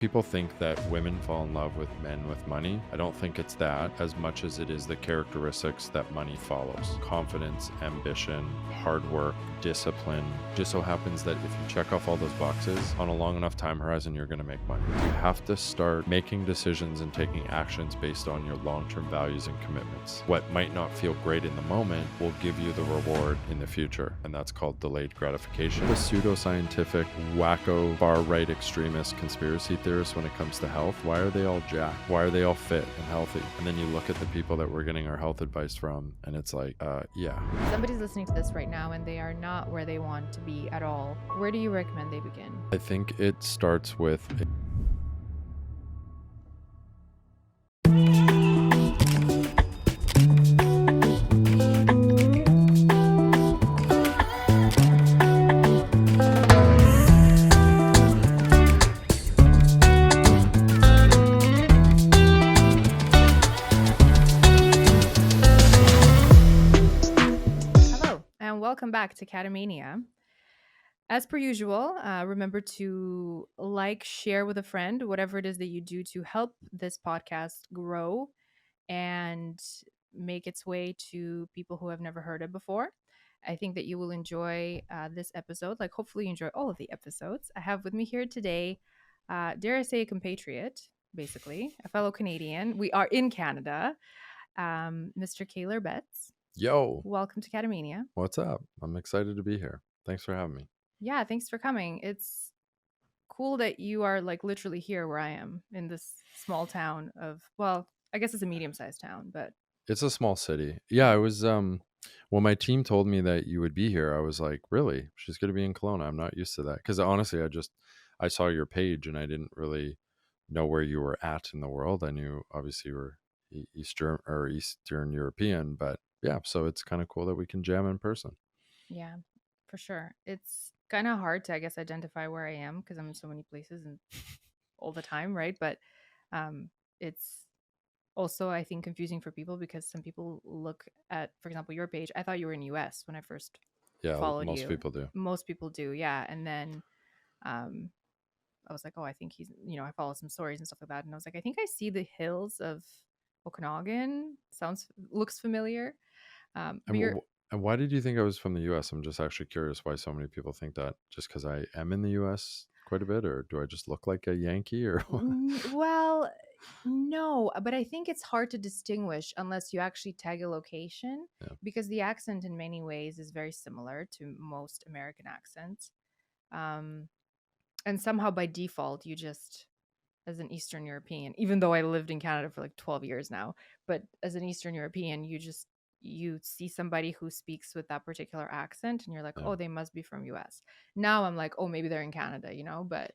People think that women fall in love with men with money. I don't think it's that as much as it is the characteristics that money follows. Confidence, ambition, hard work, discipline. Just so happens that if you check off all those boxes on a long enough time horizon, you're going to make money. You have to start making decisions and taking actions based on your long-term values and commitments. What might not feel great in the moment will give you the reward in the future, and that's called delayed gratification. The pseudoscientific, wacko, far-right extremist conspiracy theorists when it comes to health, why are they all jacked? Why are they all fit and healthy? And then you look at the people that we're getting our health advice from, and it's like, yeah. Somebody's listening to this right now and they are not where they want to be at all. Where do you recommend they begin? I think it starts with welcome back to CATAMANIA. As per usual, remember to like, share with a friend, whatever it is that you do to help this podcast grow and make its way to people who have never heard it before. I think that you will enjoy this episode. Like, hopefully you enjoy all of the episodes. I have with me here today, dare I say, a compatriot, basically, a fellow Canadian. We are in Canada, Mr. Kaylor Betts. Yo, welcome to CATAMANIA. What's up? I'm excited to be here. Thanks for having me. Yeah, thanks for coming. It's cool that you are like literally here where I am in this small town of, well, I guess it's a medium-sized town, but it's a small city. Yeah, I was when my team told me that you would be here, I was like, really? She's going to be in Kelowna. I'm not used to that. Because honestly, I saw your page and I didn't really know where you were at in the world. I knew obviously you were Eastern European, but yeah, so it's kind of cool that we can jam in person. Yeah, for sure. It's kind of hard to, I guess, identify where I am because I'm in so many places and all the time, right? But it's also, I think, confusing for people because some people look at, for example, your page. I thought you were in US when I first followed you. Most people do. Most people do, yeah. And then I was like, oh, I think he's, I follow some stories and stuff like that. And I was like, I think I see the hills of Okanagan. Looks familiar. And why did you think I was from the US? I'm just actually curious why so many people think that. Just because I am in the US quite a bit, or do I just look like a Yankee or what? Well, no, but I think it's hard to distinguish unless you actually tag a location, because the accent in many ways is very similar to most American accents. And somehow by default, you just, as an Eastern European, even though I lived in Canada for like 12 years now, but as an Eastern European, you see somebody who speaks with that particular accent and you're like, oh, they must be from US. Now I'm like, oh, maybe they're in Canada, but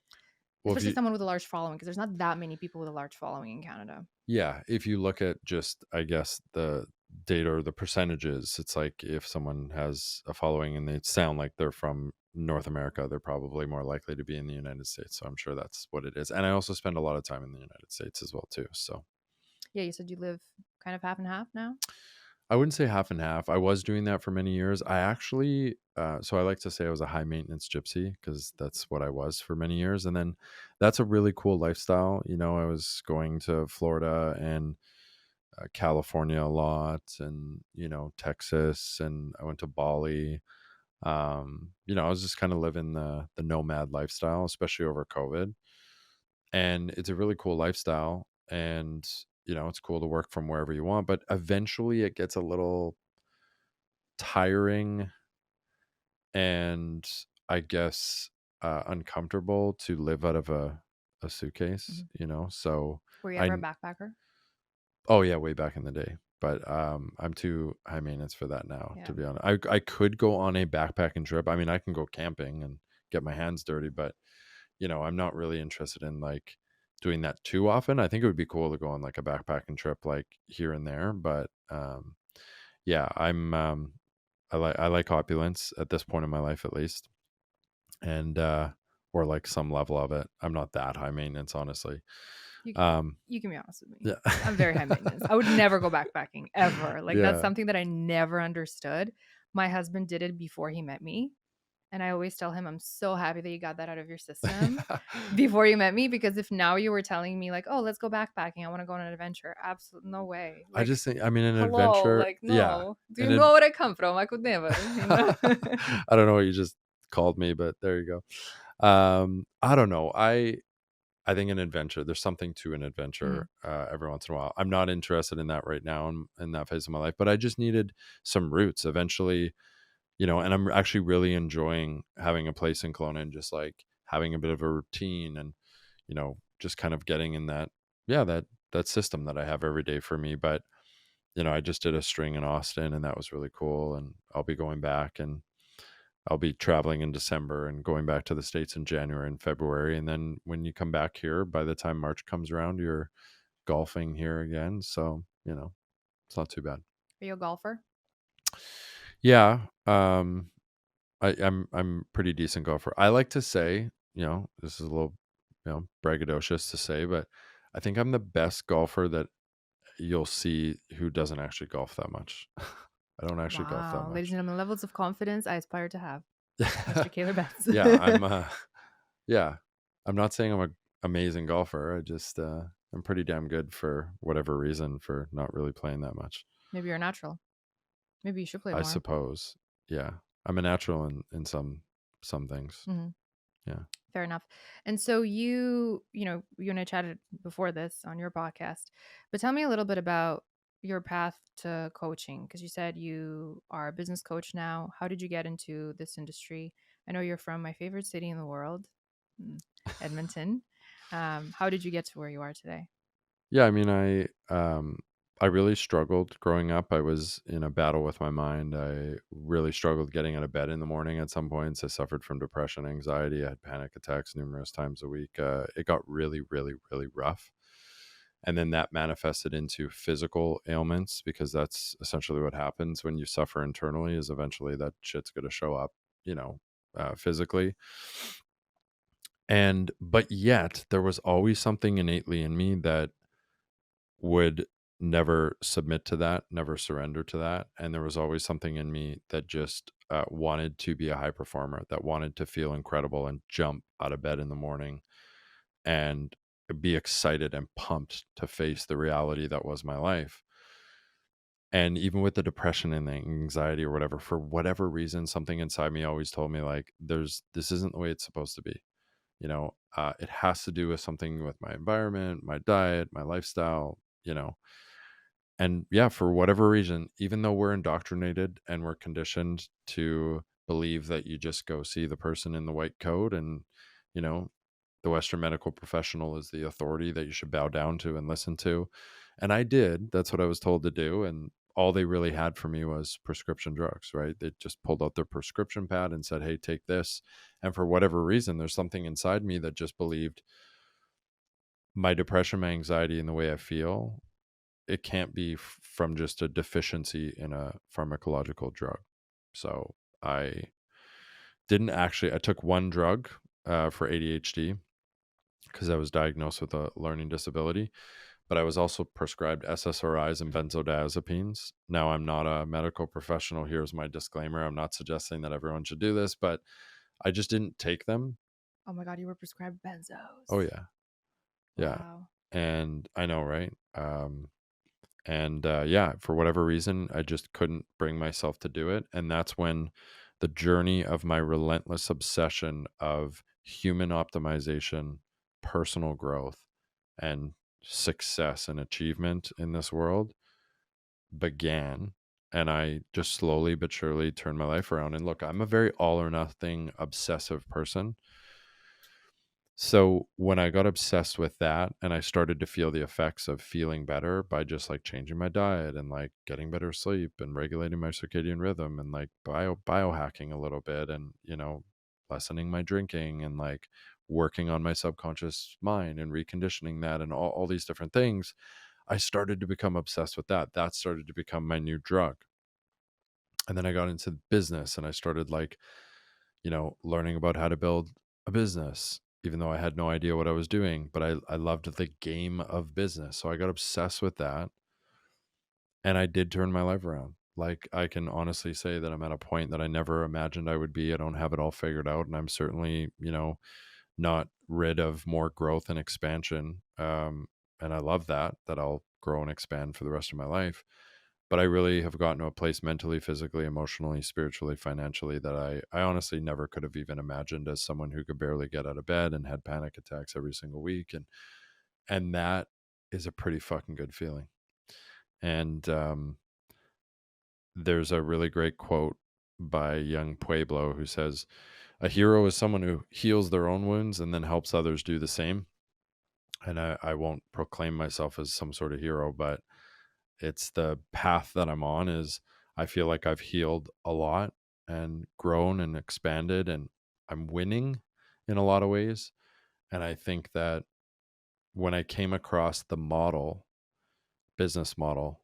especially someone with a large following, because there's not that many people with a large following in Canada. Yeah, if you look at just, I guess, the data or the percentages, it's like if someone has a following and they sound like they're from North America, they're probably more likely to be in the United States. So I'm sure that's what it is. And I also spend a lot of time in the United States as well too. So yeah, you said you live kind of half and half now? I wouldn't say half and half. I was doing that for many years. I actually, so I like to say I was a high maintenance gypsy because that's what I was for many years. And then that's a really cool lifestyle. I was going to Florida and California a lot, and Texas, and I went to Bali. I was just kind of living the nomad lifestyle, especially over COVID. And it's a really cool lifestyle, and it's cool to work from wherever you want, but eventually it gets a little tiring and I guess uncomfortable to live out of a suitcase. So were you ever a backpacker? Oh yeah, way back in the day, but I'm too high maintenance for that now, to be honest. I could go on a backpacking trip. I mean, I can go camping and get my hands dirty, but I'm not really interested in like doing that too often. I think it would be cool to go on like a backpacking trip like here and there, but yeah, I like opulence at this point in my life, at least, and or like some level of it. I'm not that high maintenance, honestly. You can be honest with me. Yeah. I'm very high maintenance. I would never go backpacking ever. Like that's something that I never understood. My husband did it before he met me, And I always tell him, I'm so happy that you got that out of your system before you met me, because if now you were telling me like, "Oh, let's go backpacking. I want to go on an adventure." Absolutely no way. I Like, just think, I mean, an hello, adventure, like yeah. no. Do you And know where I come from? I could never, you know. I don't know what you just called me, but there you go. I don't know. I think an adventure, there's something to an Mhm. adventure every once in a while. I'm not interested in that right now in that phase of my life, but I just needed some roots eventually, and I'm actually really enjoying having a place in Kelowna and just like having a bit of a routine and, just kind of getting in that, yeah, that system that I have every day for me. But, I just did a string in Austin and that was really cool. And I'll be going back and I'll be traveling in December and going back to the States in January and February. And then when you come back here, by the time March comes around, you're golfing here again. So, it's not too bad. Are you a golfer? Yeah. I'm pretty decent golfer. I like to say, this is a little, braggadocious to say, but I think I'm the best golfer that you'll see who doesn't actually golf that much. I don't actually golf that Wow. Ladies much. and gentlemen, levels of confidence I aspire to have. Mr. Kaylor Betts. Yeah, yeah. I'm not saying I'm a amazing golfer. I just I'm pretty damn good for whatever reason for not really playing that much. Maybe you're a natural. Maybe you should play I more. suppose. Yeah. I'm a natural in some things. Mhm. Yeah. Fair enough. And so you and I chatted before this on your podcast, but tell me a little bit about your path to coaching, because you said you are a business coach now. How did you get into this industry? I know you're from my favorite city in the world, mm, Edmonton. How did you get to where you are today? Yeah, I mean, I really struggled growing up. I was in a battle with my mind. I really struggled getting out of bed in the morning at some points. I suffered from depression, anxiety. I had panic attacks numerous times a week. It got really, really, really rough. And then that manifested into physical ailments because that's essentially what happens when you suffer internally is eventually that shit's going to show up, physically. But yet there was always something innately in me that would never submit to that, never surrender to that. And there was always something in me that just wanted to be a high performer, that wanted to feel incredible and jump out of bed in the morning and be excited and pumped to face the reality that was my life. And even with the depression and the anxiety or whatever, for whatever reason, something inside me always told me like, this isn't the way it's supposed to be. It has to do with something with my environment, my diet, my lifestyle, and yeah, for whatever reason, even though we're indoctrinated and we're conditioned to believe that you just go see the person in the white coat and, you know, the Western medical professional is the authority that you should bow down to and listen to. And I did. That's what I was told to do. And all they really had for me was prescription drugs, right? They just pulled out their prescription pad and said, hey, take this. And for whatever reason, there's something inside me that just believed my depression, my anxiety, and the way I feel it can't be from just a deficiency in a pharmacological drug. So I I took one drug for ADHD because I was diagnosed with a learning disability, but I was also prescribed SSRIs and benzodiazepines. Now, I'm not a medical professional. Here's my disclaimer. I'm not suggesting that everyone should do this, but I just didn't take them. Oh my God, you were prescribed Oh, benzos. yeah. Yeah. Wow. And I know, right? And yeah, for whatever reason, I just couldn't bring myself to do it. And that's when the journey of my relentless obsession of human optimization, personal growth, and success and achievement in this world began. And I just slowly but surely turned my life around. And look, I'm a very all or nothing obsessive person. So when I got obsessed with that and I started to feel the effects of feeling better by just like changing my diet and like getting better sleep and regulating my circadian rhythm and like biohacking a little bit and lessening my drinking and like working on my subconscious mind and reconditioning that and all these different things, I started to become obsessed with that. That started to become my new drug. And then I got into business and I started like learning about how to build a business, even though I had no idea what I was doing. But I loved the game of business. So I got obsessed with that. And I did turn my life around. Like, I can honestly say that I'm at a point that I never imagined I would be. I don't have it all figured out, and I'm certainly, not rid of more growth and expansion. And I love that I'll grow and expand for the rest of my life. But I really have gotten to a place mentally, physically, emotionally, spiritually, financially that I honestly never could have even imagined as someone who could barely get out of bed and had panic attacks every single week. And that is a pretty fucking good feeling. And there's a really great quote by young Pueblo who says, "A hero is someone who heals their own wounds and then helps others do the same." And I won't proclaim myself as some sort of hero, but it's the path that I'm on. Is I feel like I've healed a lot and grown and expanded, and I'm winning in a lot of ways. And I think that when I came across the model, business model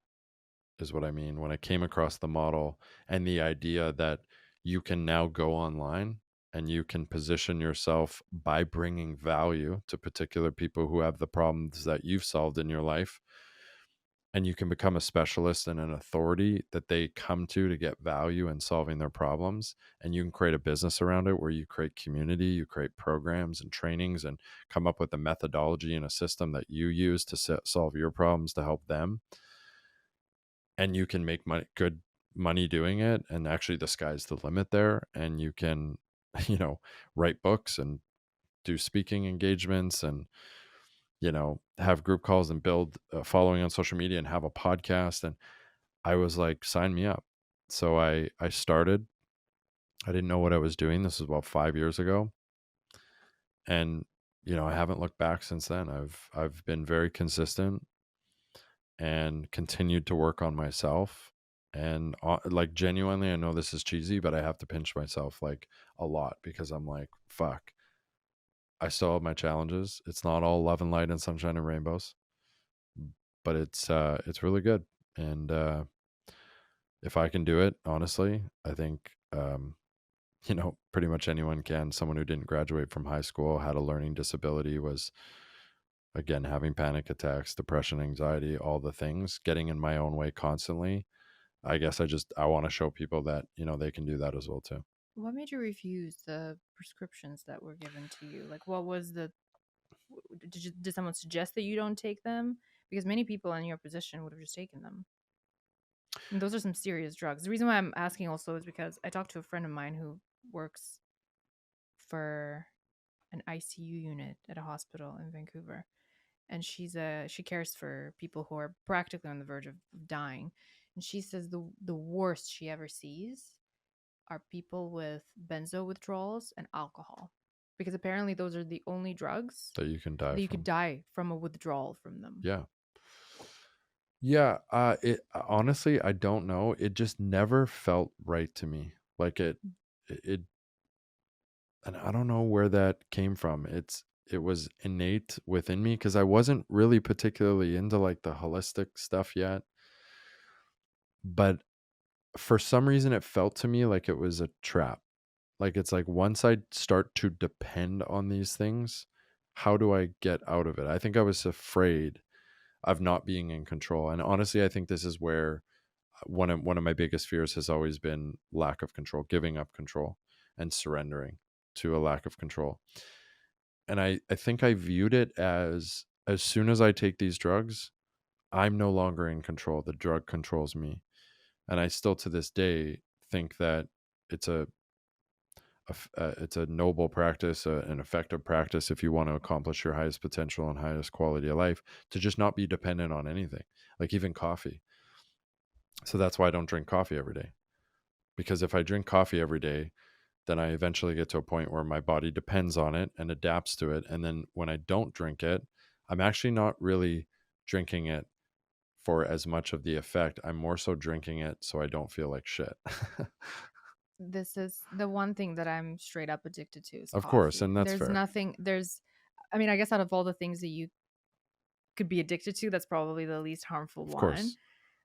is what I mean. When I came across the model and the idea that you can now go online and you can position yourself by bringing value to particular people who have the problems that you've solved in your life, and you can become a specialist and an authority that they come to get value in solving their problems, and you can create a business around it where you create community, you create programs and trainings, and come up with a methodology and a system that you use to solve your problems to help them, and you can make good money doing it. And actually the sky's the limit there, and you can write books and do speaking engagements and have group calls and build a following on social media and have a podcast. And I was like, sign me up. So I started. I didn't know what I was doing. This was about 5 years ago. And I haven't looked back since then. I've been very consistent and continued to work on myself. And like, genuinely, I know this is cheesy, but I have to pinch myself like a lot, because I'm like, fuck, I still have my challenges. It's not all love and light and sunshine and rainbows, but it's really good. And if I can do it, honestly, I think pretty much anyone can. Someone who didn't graduate from high school, had a learning disability, was again having panic attacks, depression, anxiety, all the things, getting in my own way constantly. I guess I want to show people that they can do that as well too. What made you refuse the prescriptions that were given to you? Like, what was the? Did someone suggest that you don't take them? Because many people in your position would have just taken them. And those are some serious drugs. The reason why I'm asking also is because I talked to a friend of mine who works for an ICU unit at a hospital in Vancouver, and she cares for people who are practically on the verge of dying. And she says the worst she ever sees are people with benzo withdrawals and alcohol, because apparently those are the only drugs That you can die that you could from. die from a withdrawal from them. Yeah. Yeah, it honestly, I don't know. It just never felt right to me. Like it, and I don't know where that came from. It was innate within me, because I wasn't really particularly into like the holistic stuff yet. But for some reason, it felt to me like it was a trap. Like, it's like, once I start to depend on these things, how do I get out of it? I think I was afraid of not being in control. And honestly, I think this is where one of my biggest fears has always been lack of control, giving up control and surrendering to a lack of control. And I think I viewed it as soon as I take these drugs, I'm no longer in control. The drug controls me. And I still to this day think that it's it's a noble practice, an effective practice, if you want to accomplish your highest potential and highest quality of life, to just not be dependent on anything, like even coffee. So that's why I don't drink coffee every day, because if I drink coffee every day, then I eventually get to a point where my body depends on it and adapts to it. And then when I don't drink it, I'm actually not really drinking it for as much of the effect. I'm more so drinking it so I don't feel like shit. This is the one thing that I'm straight up addicted to is Of course, coffee. and that's fair. I mean, I guess out of all the things that you could be addicted to, that's probably the least harmful Of one. course.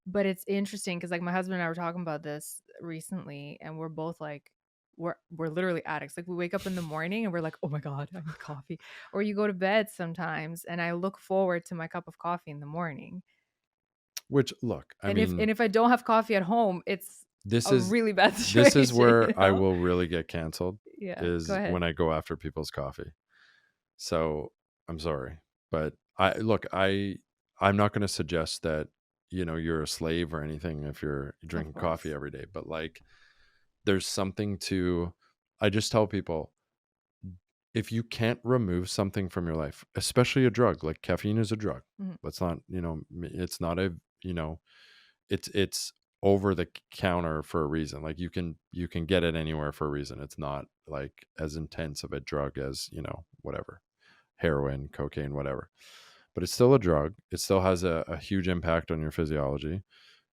But it's interesting because like my husband and I were talking about this recently, and we're both like, we're literally addicts. Like, we wake up in the morning and we're like, oh my god, I need coffee. Or you go to bed sometimes, and I look forward to my cup of coffee in the morning. Which, look, I And mean, if I don't have coffee at home, it's this a is really bad this is situation, where you I know? will really get canceled, Yeah, go is ahead. when I go after people's coffee. So I'm sorry, but I'm not going to suggest that you're a slave or anything if you're Of drinking coffee course. every day. But like, there's something to. I just tell people, if you can't remove something from your life, especially a drug, like caffeine is a drug. Mhm. Let's not, it's not a, you know, it's over the counter for a reason. Like you can get it anywhere for a reason. It's not like as intense of a drug as, whatever, heroin, cocaine, whatever. But it's still a drug. It still has a huge impact on your physiology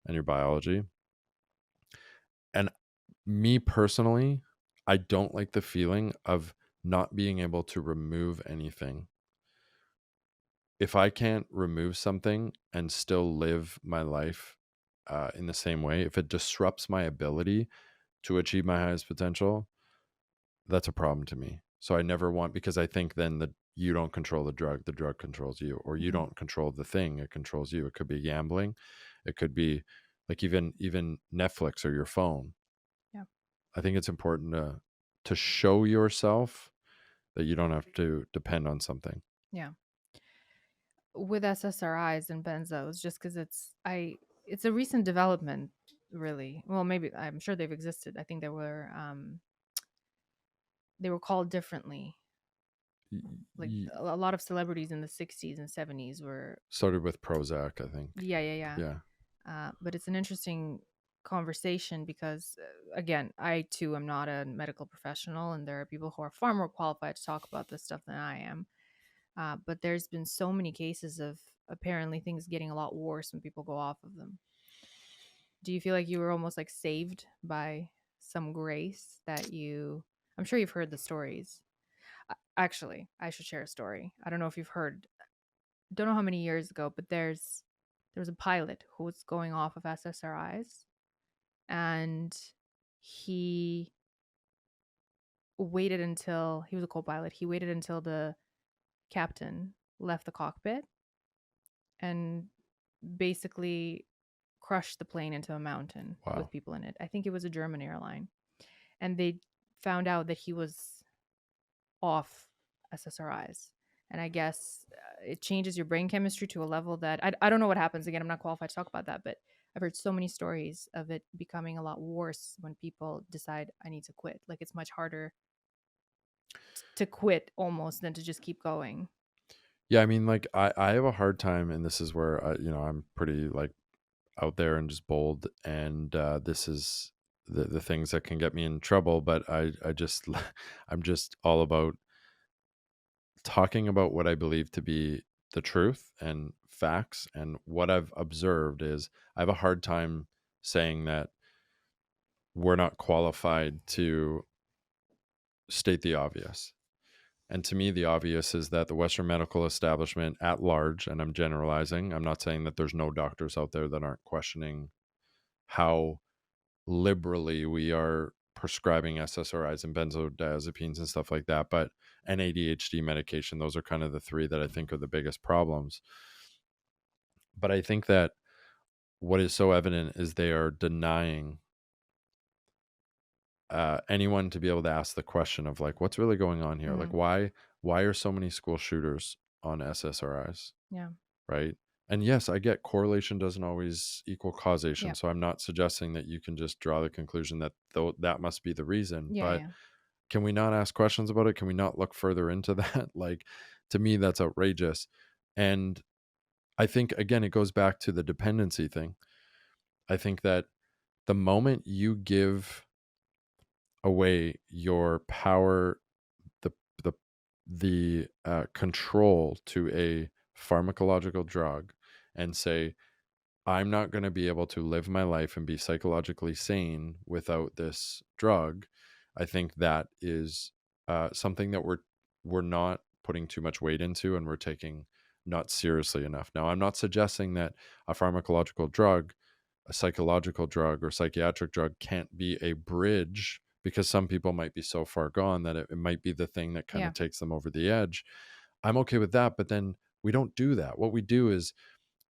and your biology. And me personally, I don't like the feeling of not being able to remove anything. If I can't remove something and still live my life in the same way, if it disrupts my ability to achieve my highest potential, that's a problem to me. So I never want, because I think then that you don't control the drug controls you, or you Mhm. don't control the thing, it controls you. It could be gambling, it could be like even Netflix or your phone. Yeah. I think it's important to show yourself that you don't have to depend on something. Yeah. With SSRIs and benzos, just because it's a recent development, really. Well, maybe I'm sure they've existed. I think they were called differently. Like Y- a lot of celebrities in the 60s and 70s were, Started with Prozac, I think. yeah, yeah, yeah. Yeah. But it's an interesting conversation because, again, I too am not a medical professional, and there are people who are far more qualified to talk about this stuff than I am. But there's been so many cases of apparently things getting a lot worse when people go off of them. Do you feel like you were almost like saved by some grace that you? I'm sure you've heard the stories. Actually, I should share a story. I don't know if you've heard. Don't know how many years ago, but there was a pilot who was going off of SSRIs, and he waited until he was a co-pilot. He waited until the captain left the cockpit and basically crushed the plane into a mountain with Wow. people in it. I think it was a German airline. And they found out that he was off SSRIs. And I guess it changes your brain chemistry to a level that I don't know what happens. Again, I'm not qualified to talk about that, but I've heard so many stories of it becoming a lot worse when people decide I need to quit. Like it's much harder to quit almost than to just keep going. Yeah, I mean, like I have a hard time, and this is where I'm pretty like out there and just bold, and this is the things that can get me in trouble. But I just I'm just all about talking about what I believe to be the truth and facts. And what I've observed is I have a hard time saying that we're not qualified to state the obvious. And to me, the obvious is that the Western medical establishment at large, and I'm generalizing, I'm not saying that there's no doctors out there that aren't questioning how liberally we are prescribing SSRIs and benzodiazepines and stuff like that, but and ADHD medication, those are kind of the three that I think are the biggest problems. But I think that what is so evident is they are denying anyone to be able to ask the question of like, what's really going on here? Like, Hmm. why are so many school shooters on SSRIs? Yeah. Right? And yes, I get correlation doesn't always equal causation. Yeah. So I'm not suggesting that you can just draw the conclusion that that must be the reason. Yeah. But Yeah. can we not ask questions about it? Can we not look further into that? Like, to me, that's outrageous. And I think, again, it goes back to the dependency thing. I think that the moment you give away your power, the the control to a pharmacological drug, and say, I'm not going to be able to live my life and be psychologically sane without this drug. I think that is something that we're not putting too much weight into, and we're taking not seriously enough. Now, I'm not suggesting that a pharmacological drug, a psychological drug, or psychiatric drug can't be a bridge, because some people might be so far gone that it might be the thing that kind Yeah. of takes them over the edge. I'm okay with that, but then we don't do that. What we do is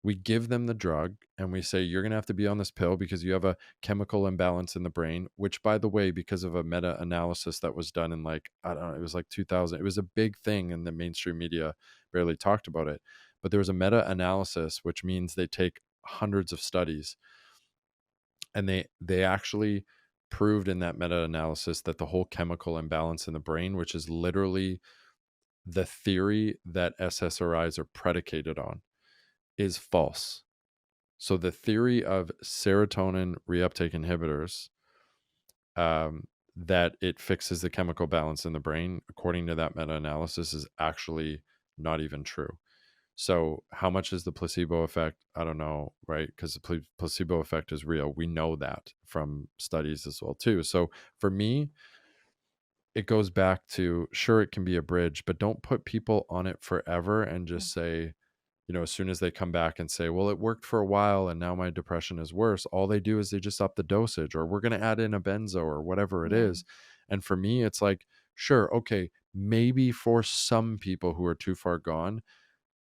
We give them the drug and we say, you're going to have to be on this pill because you have a chemical imbalance in the brain, which, by the way, because of a meta analysis that was done in like, I don't know, it was like 2000. It was a big thing and the mainstream media barely talked about it. But there was a meta analysis, which means they take hundreds of studies and they actually proved in that meta analysis that the whole chemical imbalance in the brain, which is literally the theory that SSRIs are predicated on, is false. So the theory of serotonin reuptake inhibitors, that it fixes the chemical balance in the brain, according to that meta-analysis, is actually not even true. So how much is the placebo effect? I don't know, right? Because the placebo effect is real. We know that from studies as well too. So for me, it goes back to, sure, it can be a bridge, but don't put people on it forever and Yeah. just say, as soon as they come back and say, well, it worked for a while and now my depression is worse, all they do is they just up the dosage, or we're going to add in a benzo or whatever it Yeah. is. And for me, it's like, sure, okay, maybe for some people who are too far gone,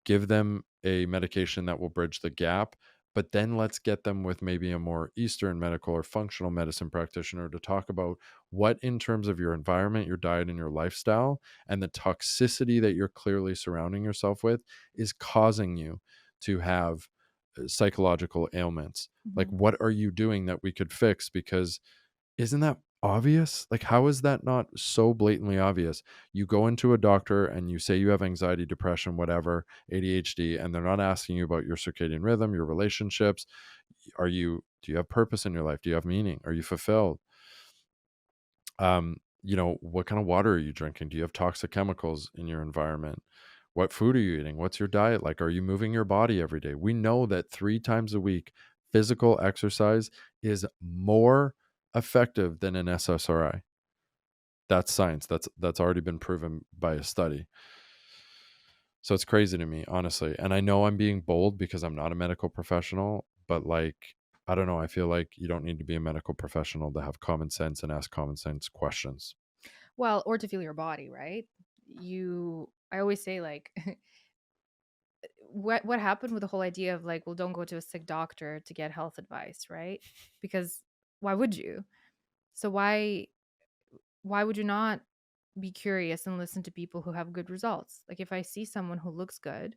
give them a medication that will bridge the gap, but then let's get them with maybe a more Eastern medical or functional medicine practitioner to talk about what, in terms of your environment, your diet, and your lifestyle, and the toxicity that you're clearly surrounding yourself with, is causing you to have psychological ailments. Like, Hmm. what are you doing that we could fix? Because isn't that obvious? Like, how is that not so blatantly obvious? You go into a doctor and you say you have anxiety, depression, whatever, ADHD, and they're not asking you about your circadian rhythm, your relationships. Do you have purpose in your life? Do you have meaning? Are you fulfilled? What kind of water are you drinking? Do you have toxic chemicals in your environment? What food are you eating? What's your diet like? Are you moving your body every day? We know that 3 times a week, physical exercise is more effective than an SSRI. That's science. That's already been proven by a study. So it's crazy to me, honestly. And I know I'm being bold because I'm not a medical professional, but like, I don't know. I feel like you don't need to be a medical professional to have common sense and ask common sense questions. Well, or to feel your body, right? I always say, like, what happened with the whole idea of, like, well, don't go to a sick doctor to get health advice, right? Because why would you? So why would you not be curious and listen to people who have good results? Like, if I see someone who looks good,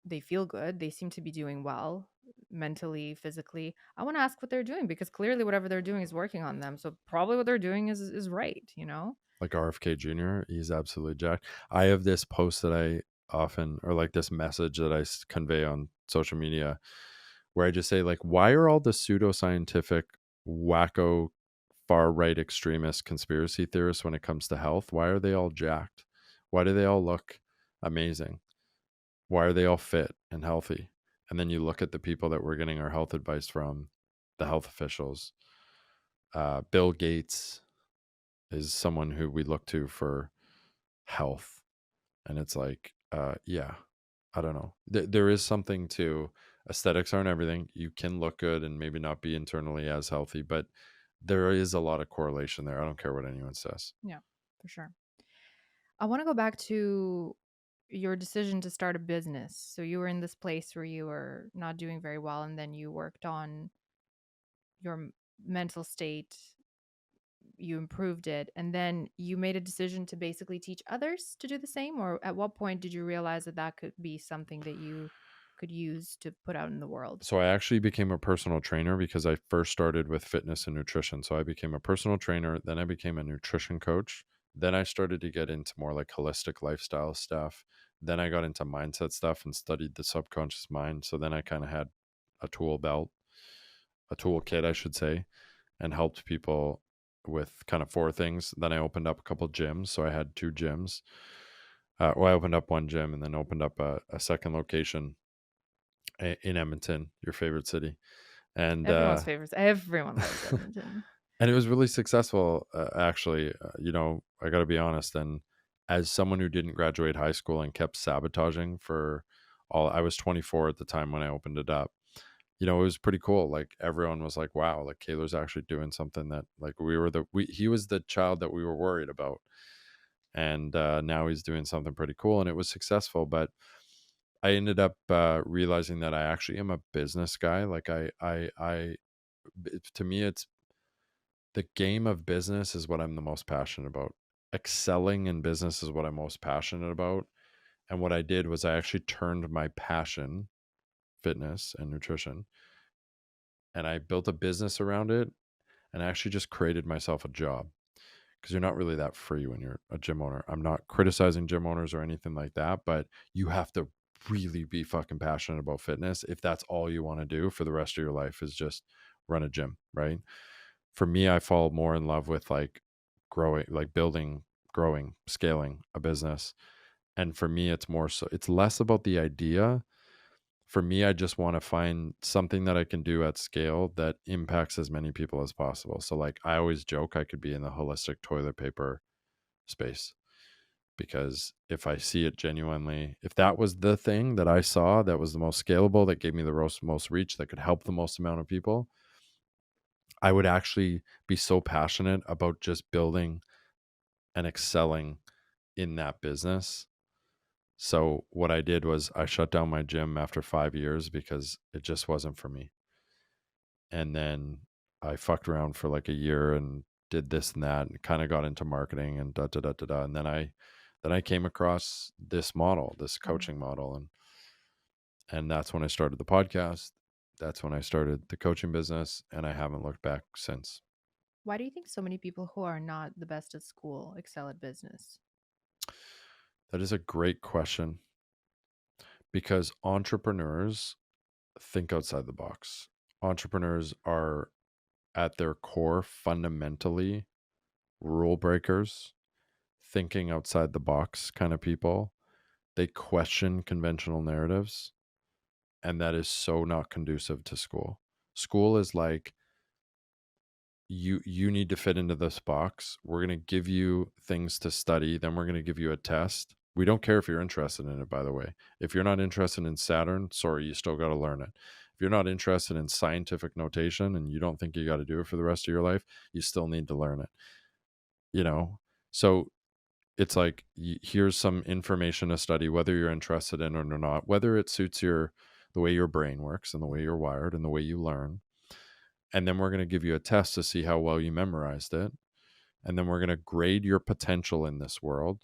they feel good, they seem to be doing well mentally, physically, I want to ask what they're doing, because clearly whatever they're doing is working on them. So probably what they're doing is right, you know? Like RFK Jr., he's absolutely jacked. I have this post that I often, or like this message that I convey on social media, where I just say, like, why are all the pseudoscientific, wacko, far right extremist conspiracy theorists, when it comes to health, why are they all jacked? Why do they all look amazing? Why are they all fit and healthy? And then you look at the people that we're getting our health advice from, the health officials. Bill Gates is someone who we look to for health. And it's like, yeah, I don't know. There is something to aesthetics aren't everything. You can look good and maybe not be internally as healthy, but there is a lot of correlation there. I don't care what anyone says. Yeah, for sure. I want to go back to your decision to start a business. So you were in this place where you were not doing very well, and then you worked on your mental state, you improved it, and then you made a decision to basically teach others to do the same. Or at what point did you realize that that could be something that you could use to put out in the world? So I actually became a personal trainer because I first started with fitness and nutrition. So I became a personal trainer, then I became a nutrition coach. Then I started to get into more like holistic lifestyle stuff. Then I got into mindset stuff and studied the subconscious mind. So then I kind of had a tool belt, a toolkit, I should say, and helped people with kind of 4 things. Then I opened up a couple gyms. So I had 2 gyms. I opened up one gym and then opened up a second location in Edmonton, your favorite city. And Everyone's favorites. Everyone loves Edmonton. and it was really successful, actually. I got to be honest. And as someone who didn't graduate high school and kept sabotaging for I was 24 at the time when I opened it up. It was pretty cool. Like, everyone was like, "Wow, like Kaylor's actually doing something that, like, he was the child that we were worried about." And now he's doing something pretty cool, and it was successful. But I ended up realizing that I actually am a business guy. Like to me, it's the game of business is what I'm the most passionate about. Excelling in business is what I'm most passionate about. And what I did was I actually turned my passion, fitness and nutrition, and I built a business around it. And I actually just created myself a job because you're not really that free when you're a gym owner. I'm not criticizing gym owners or anything like that, but you have to really be fucking passionate about fitness if that's all you want to do for the rest of your life is just run a gym, right? For me, I fall more in love with like growing, like building, growing, scaling a business. And for me, it's more so, it's less about the idea. For me, I just want to find something that I can do at scale that impacts as many people as possible. So, like, I always joke I could be in the holistic toilet paper space because if I see it genuinely, if that was the thing that I saw that was the most scalable, that gave me the most reach, that could help the most amount of people, I would actually be so passionate about just building and excelling in that business. So what I did was I shut down my gym after 5 years because it just wasn't for me. And then I fucked around for like a year and did this and that and kind of got into marketing and da da da da da. And then I came across this model, this Mm. coaching model, and that's when I started the podcast. That's when I started the coaching business, and I haven't looked back since. Why do you think so many people who are not the best at school excel at business? That is a great question because entrepreneurs think outside the box. Entrepreneurs are at their core fundamentally rule breakers, thinking outside the box kind of people. They question conventional narratives, and that is so not conducive to school. School is like you need to fit into this box. We're going to give you things to study, then we're going to give you a test. We don't care if you're interested in it, by the way. If you're not interested in Saturn, sorry, you still got to learn it. If you're not interested in scientific notation and you don't think you got to do it for the rest of your life, you still need to learn it. You know? So it's like here's some information to study whether you're interested in it or not, whether it suits the way your brain works and the way you're wired and the way you learn. And then we're going to give you a test to see how well you memorized it. And then we're going to grade your potential in this world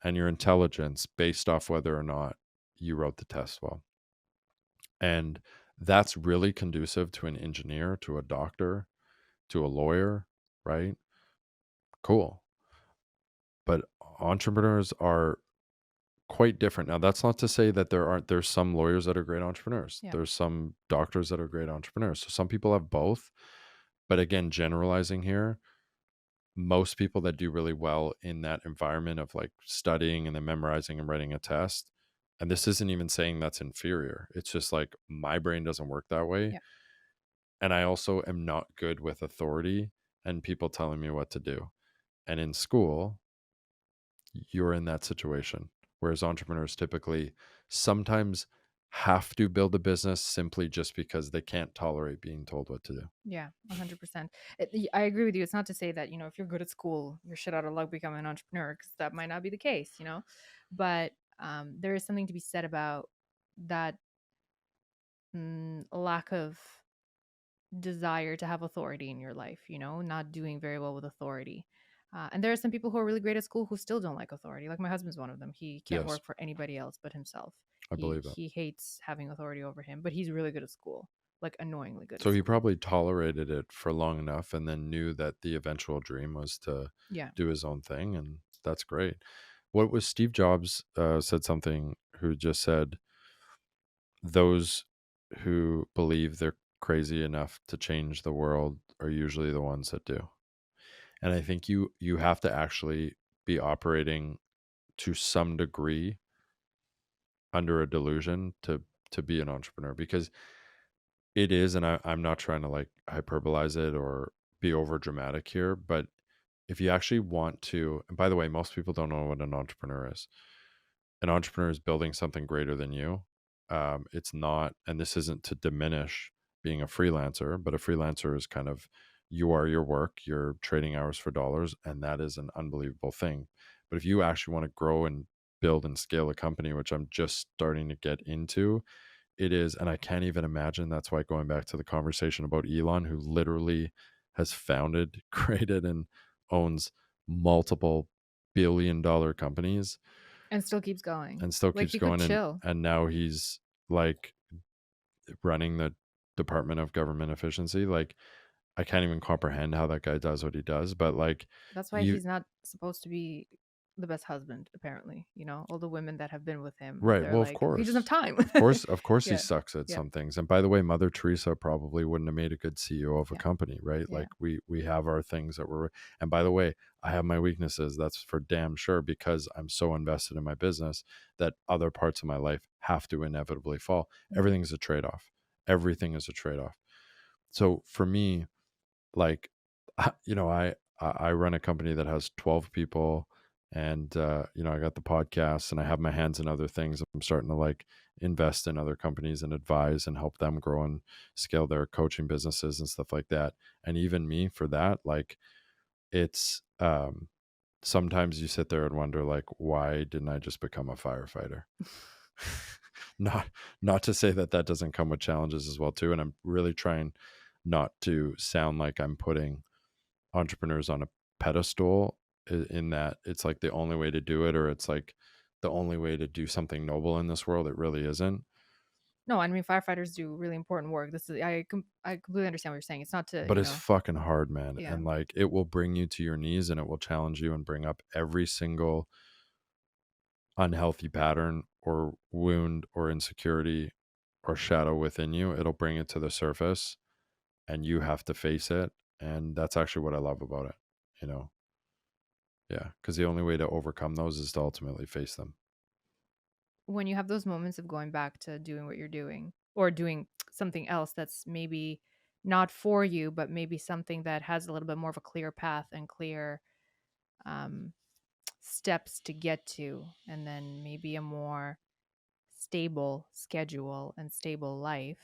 and your intelligence based off whether or not you wrote the test well. And that's really conducive to an engineer, to a doctor, to a lawyer, right? Cool. But entrepreneurs are quite different. Now, that's not to say that there's some lawyers that are great entrepreneurs. Yeah. There's some doctors that are great entrepreneurs. So some people have both. But again, generalizing here, most people that do really well in that environment of like studying and then memorizing and writing a test, and this isn't even saying that's inferior. It's just like my brain doesn't work that way. Yeah. And I also am not good with authority and people telling me what to do. And in school, you're in that situation. Whereas entrepreneurs typically sometimes have to build a business simply just because they can't tolerate being told what to do. Yeah, 100%. I agree with you. It's not to say that, if you're good at school, you're shit out of luck becoming an entrepreneur, because that might not be the case. But there is something to be said about that lack of desire to have authority in your life, not doing very well with authority. And there are some people who are really great at school who still don't like authority. Like my husband's one of them. He can't Yes, work for anybody else but himself. I He believe it. he hates having authority over him, but he's really good at school, like annoyingly good So at he school. probably tolerated it for long enough and then knew that the eventual dream was to Yeah. do his own thing. And that's great. What was Steve Jobs said something who just said, those who believe they're crazy enough to change the world are usually the ones that do. And I think you have to actually be operating to some degree under a delusion to be an entrepreneur because it is, and I'm not trying to like hyperbolize it or be over dramatic here, but if you actually want to, and by the way, most people don't know what an entrepreneur is. An entrepreneur is building something greater than you. It's not, and this isn't to diminish being a freelancer, but a freelancer is kind of you are your work, you're trading hours for dollars, and that is an unbelievable thing. But if you actually want to grow and build and scale a company, which I'm just starting to get into, it is, and I can't even imagine. That's why, going back to the conversation about Elon, who literally has founded, created, and owns multiple billion-dollar companies And still keeps going. and still Like keeps he could going, chill. and now he's like running the Department of Government Efficiency. Like, I can't even comprehend how that guy does what he does, but like, That's why you he's not supposed to be the best husband, apparently. You know, all the women that have been with him, right. they're Well, of like, he doesn't have course. time. Of course he Yeah. sucks at Yeah. some things. And by the way, Mother Teresa probably wouldn't have made a good CEO of a Yeah. company, right? Yeah. Like, we have our things that we're, and by the way, I have my weaknesses. That's for damn sure, because I'm so invested in my business that other parts of my life have to inevitably fall. Mhm. Everything's a trade-off. Everything is a trade-off. So for me, like, I run a company that has 12 people, and I got the podcast, and I have my hands in other things. I'm starting to like invest in other companies and advise and help them grow and scale their coaching businesses and stuff like that. And even me, for that, like, it's sometimes you sit there and wonder, like, why didn't I just become a firefighter? not not to say that that doesn't come with challenges as well too, and I'm really trying not to sound like I'm putting entrepreneurs on a pedestal, in that it's like the only way to do it, or it's like the only way to do something noble in this world. It really isn't. No, I mean firefighters do really important work. This is I completely understand what you're saying. It's not to, But it's fucking hard, man. yeah. And like, it will bring you to your knees, and it will challenge you and bring up every single unhealthy pattern or wound or insecurity or shadow within you. It'll bring it to the surface, and you have to face it. And that's actually what I love about it, you know? Yeah. Because the only way to overcome those is to ultimately face them. When you have those moments of going back to doing what you're doing or doing something else that's maybe not for you, but maybe something that has a little bit more of a clear path and clear um, steps to get to, and then maybe a more stable schedule and stable life.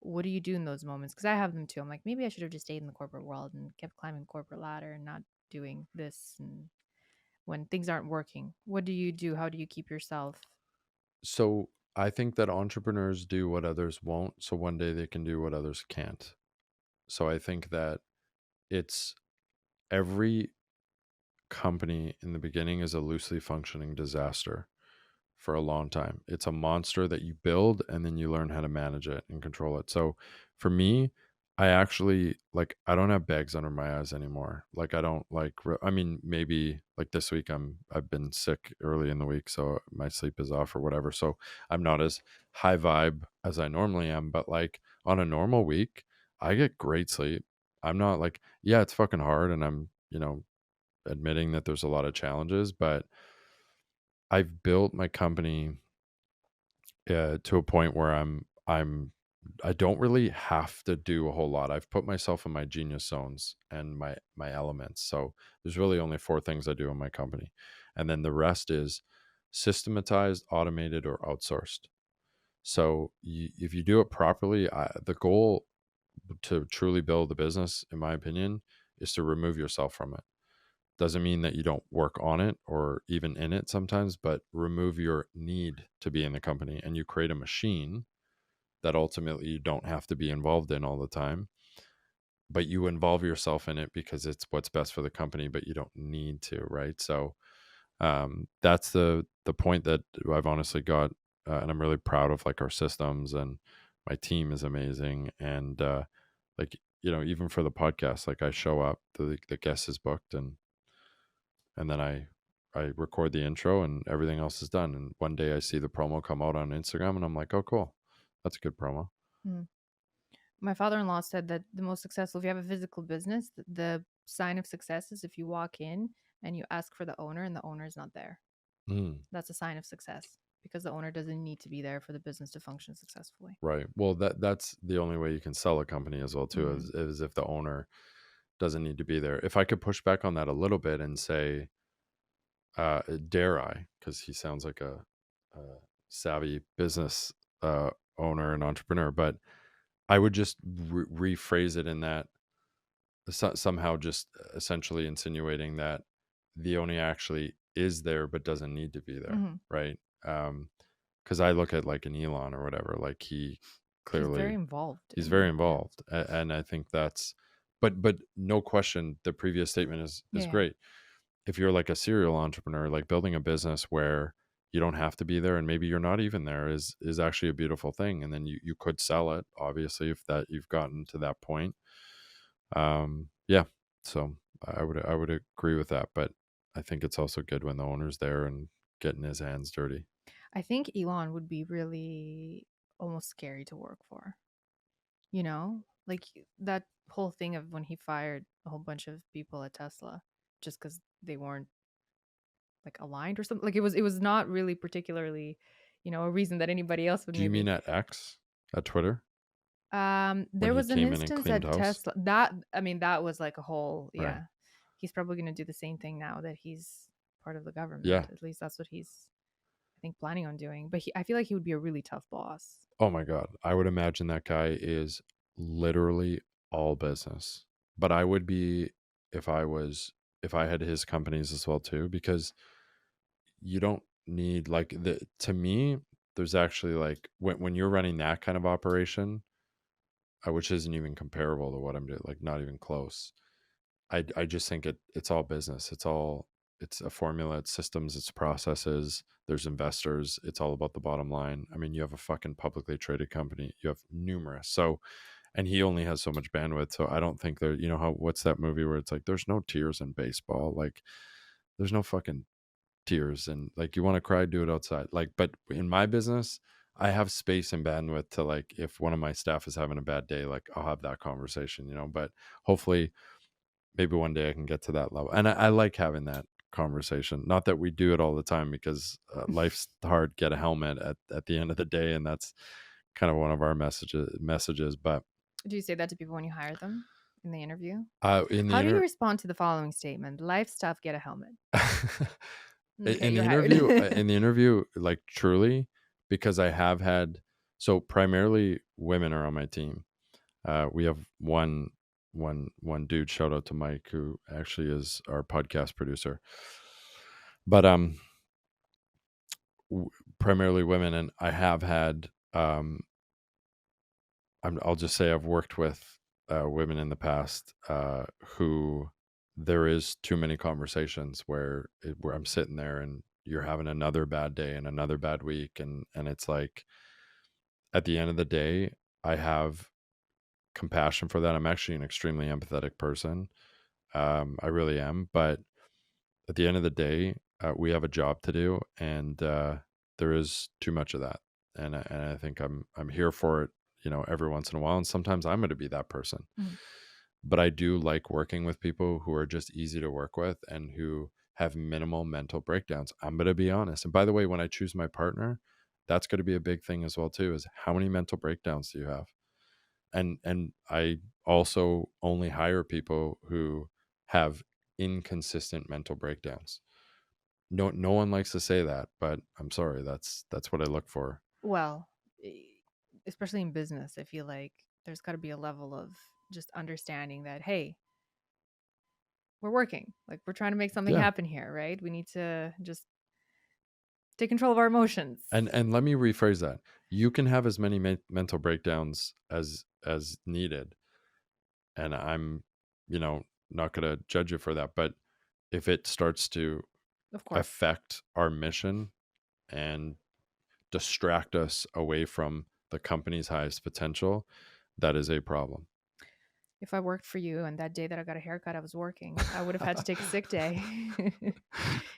What do you do in those moments? Because I have them too. I'm like, maybe I should have just stayed in the corporate world and kept climbing corporate ladder and not doing this. And when things aren't working, what do you do? How do you keep yourself? So I think that entrepreneurs do what others won't. So one day they can do what others can't. So I think that it's every company in the beginning is a loosely functioning disaster for a long time. It's a monster that you build, and then you learn how to manage it and control it. So for me, I actually, like, I don't have bags under my eyes anymore. Like, I don't like I mean, maybe like this week I've been sick early in the week, so my sleep is off or whatever. So I'm not as high vibe as I normally am, but like on a normal week, I get great sleep. I'm not like, yeah, it's fucking hard, and I'm, admitting that there's a lot of challenges, but I've built my company to a point where I don't really have to do a whole lot. I've put myself in my genius zones and my elements. So there's really only four things I do in my company, and then the rest is systematized, automated, or outsourced. So if you do it properly, the goal to truly build a business, in my opinion, is to remove yourself from it. Doesn't mean that you don't work on it or even in it sometimes, but remove your need to be in the company, and you create a machine that ultimately you don't have to be involved in all the time, but you involve yourself in it because it's what's best for the company, but you don't need to, right? So that's the point that I've honestly got, and I'm really proud of, like, our systems, and my team is amazing. And like, even for the podcast, like, I show up, the guest is booked, and then I record the intro, and everything else is done. And one day I see the promo come out on Instagram, and I'm like, oh, cool, that's a good promo. Mm. My father-in-law said that the most successful, if you have a physical business, the sign of success is if you walk in and you ask for the owner and the owner is not there. Mm, That's a sign of success because the owner doesn't need to be there for the business to function successfully. right. Well, that's the only way you can sell a company as well too, Mm. is if the owner doesn't need to be there. If I could push back on that a little bit and say, dare I, because he sounds like a savvy business owner and entrepreneur, but I would just rephrase it in that, somehow just essentially insinuating that the owner actually is there but doesn't need to be there, Hmm. right? Because I look at like an Elon or whatever, like He's very clearly involved he's very in, yeah. involved, and I think that's, but no question, the previous statement is Yeah. great. If you're like a serial entrepreneur, like building a business where you don't have to be there and maybe you're not even there is actually a beautiful thing. And then you could sell it, obviously, if that you've gotten to that point. Yeah. So I would agree with that. But I think it's also good when the owner's there and getting his hands dirty. I think Elon would be really almost scary to work for. You know, like that whole thing of when he fired a whole bunch of people at Tesla just because they weren't like aligned or something. Like it was not really particularly, a reason that anybody else would Do you mean maybe. at X, at Twitter, when There he was an came in and instance cleaned at house? Tesla that I mean that was like a whole, Right. yeah. He's probably going to do the same thing now that he's part of the Yeah. government. At least that's what he's, I think, planning on doing. But I feel like he would be a really tough boss. Oh my God. I would imagine that guy is literally all business. But I would be if I was, if I had his companies as well too, because you don't need like to me, there's actually like when you're running that kind of operation, which isn't even comparable to what I'm doing, like not even close. I just think it's all business. It's a formula, it's systems, it's processes, there's investors, it's all about the bottom line. I mean, you have a fucking publicly traded company. You have numerous. So and he only has so much bandwidth. So I don't think there, you know how what's that movie where it's like there's no tears in baseball. Like there's no fucking tears and like you want to cry, do it outside. Like, but in my business, I have space and bandwidth to like if one of my staff is having a bad day, like I'll have that conversation, but hopefully maybe one day I can get to that level. And I like having that conversation. Not that we do it all the time because life's hard. Get a helmet at the end of the day, and that's kind of one of our messages. But Do you say that to people when you hire them in the interview? in the How do you respond to the following statement? Life's tough, get a helmet. Okay, in the you're interview, hired. like truly, because I have had so primarily women are on my team. We have one dude. Shout out to Mike, who actually is our podcast producer. But primarily women, and I have had I'll just say I've worked with women in the past who there is too many conversations where I'm sitting there and you're having another bad day and another bad week, and it's like at the end of the day I have compassion for that. I'm actually an extremely empathetic person. I really am, but at the end of the day, we have a job to do, and there is too much of that. And I think I'm here for it, every once in a while. And sometimes I'm going to be that person. Mhm. But I do like working with people who are just easy to work with and who have minimal mental breakdowns. I'm going to be honest. And by the way, when I choose my partner, that's going to be a big thing as well too. Is how many mental breakdowns do you have? And I also only hire people who have inconsistent mental breakdowns. No one likes to say that, but I'm sorry, that's what I look for. Well, especially in business, I feel like there's got to be a level of just understanding that, hey, we're working. Like we're trying to make something Yeah. happen here, right? We need to just take control of our emotions. And let me rephrase that. You can have as many mental breakdowns as needed, and I'm, not going to judge you for that, but if it starts to Of course. affect our mission and distract us away from the company's highest potential, that is a problem. If I worked for you and that day that I got a haircut, I was working, I would have had to take a sick day.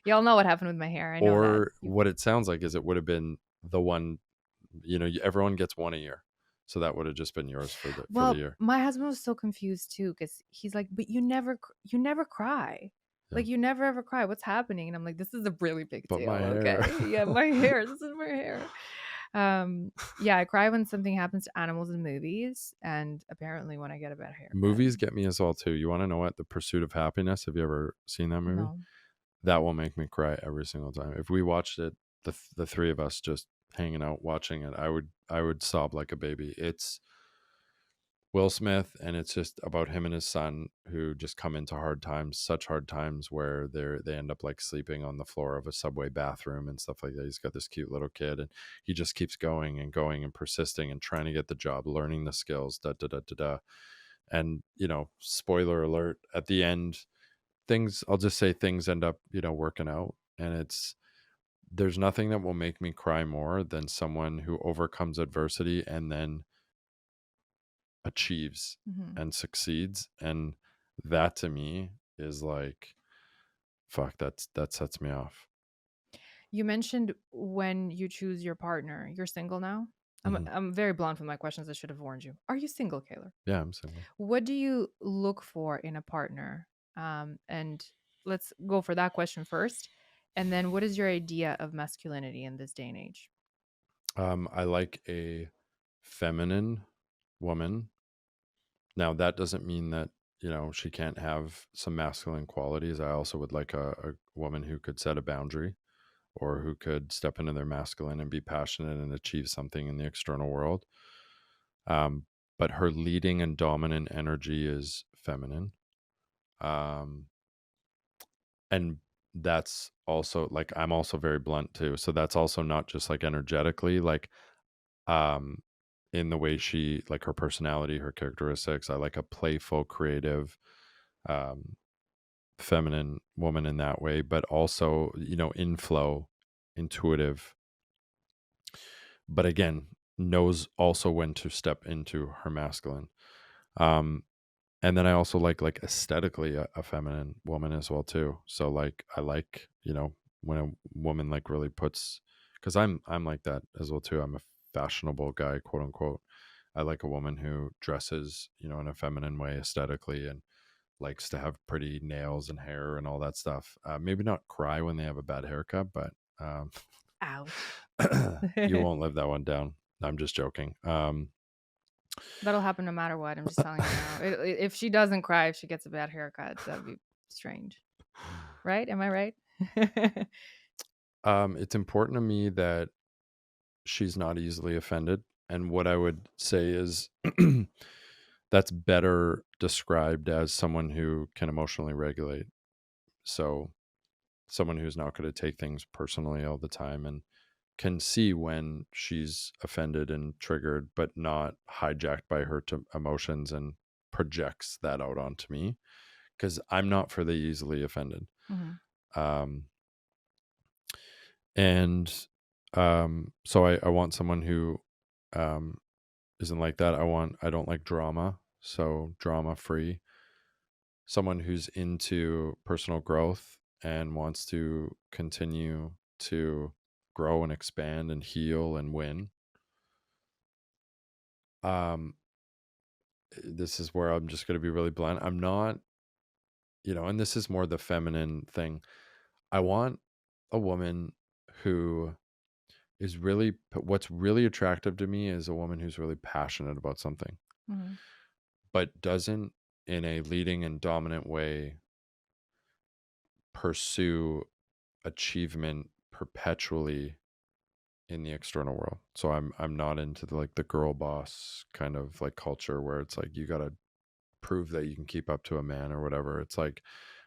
Y'all know what happened with my hair. I know that. Or what it sounds like is it would have been the one, everyone gets one a year. So that would have just been yours for the Well, year. my husband was so confused too because he's like, "But you never cry. Yeah. Like you never ever cry. What's happening?" And I'm like, "This is a really big But deal. my hair. Okay, yeah, my hair. This is my hair." Yeah, I cry when something happens to animals in movies, and apparently when I get a bad haircut. Movies get me as well too. You want to know what? The Pursuit of Happiness. Have you ever seen that movie? No, That will make me cry every single time. If we watched it, the three of us just hanging out watching it, I would sob like a baby. Will Smith, and it's just about him and his son who just come into hard times, such hard times where they end up like sleeping on the floor of a subway bathroom and stuff like that. He's got this cute little kid, and he just keeps going and going and persisting and trying to get the job, learning the skills, da da da da da. And spoiler alert, at the end, I'll just say things end up working out, and there's nothing that will make me cry more than someone who overcomes adversity and then achieves Hmm. and succeeds. And that to me is like, fuck, that sets me off. You mentioned when you choose your partner, you're single now. Mhm. I'm very blunt with my questions. I should have warned you. Are you single, Kaylor? Yeah, I'm single. What do you look for in a partner? And let's go for that question first. And then, what is your idea of masculinity in this day and age? I like a feminine woman. Now that doesn't mean that she can't have some masculine qualities. I also would like a woman who could set a boundary, or who could step into their masculine and be passionate and achieve something in the external world. Um, but her leading and dominant energy is feminine. Um, and that's also like, I'm also very blunt too. So that's also not just like energetically, like, um, in the way she, like her personality, her characteristics. I like a playful, creative, um, feminine woman in that way, but also, inflow, intuitive, but again, knows also when to step into her masculine. Um, and then I also like aesthetically a feminine woman as well too. So like I like when a woman like really puts, because I'm like that as well too. I'm a fashionable guy, quote unquote. I like a woman who dresses in a feminine way aesthetically, and likes to have pretty nails and hair and all that stuff. Maybe not cry when they have a bad haircut, but um, Ouch. you won't live that one down. I'm just joking. That'll happen no matter what. I'm just telling you now. If she doesn't cry, if she gets a bad haircut, that'd be strange. Right? Am I right? It's important to me that she's not easily offended. And what I would say is that's better described as someone who can emotionally regulate. So, someone who's not going to take things personally all the time, and can see when she's offended and triggered, but not hijacked by her emotions and projects that out onto me, because I'm not for the easily offended. Mhm. Um, and so I want someone who um, isn't like that. I don't like drama, so drama free. Someone who's into personal growth and wants to continue to grow and expand and heal and win. Um, this is where I'm just going to be really blunt. I'm not, and this is more the feminine thing. I want a woman who is really, what's really attractive to me is a woman who's really passionate about something, Mhm. but doesn't in a leading and dominant way pursue achievement perpetually in the external world. So I'm not into the girl boss kind of like culture where it's like you got to prove that you can keep up to a man or whatever. It's like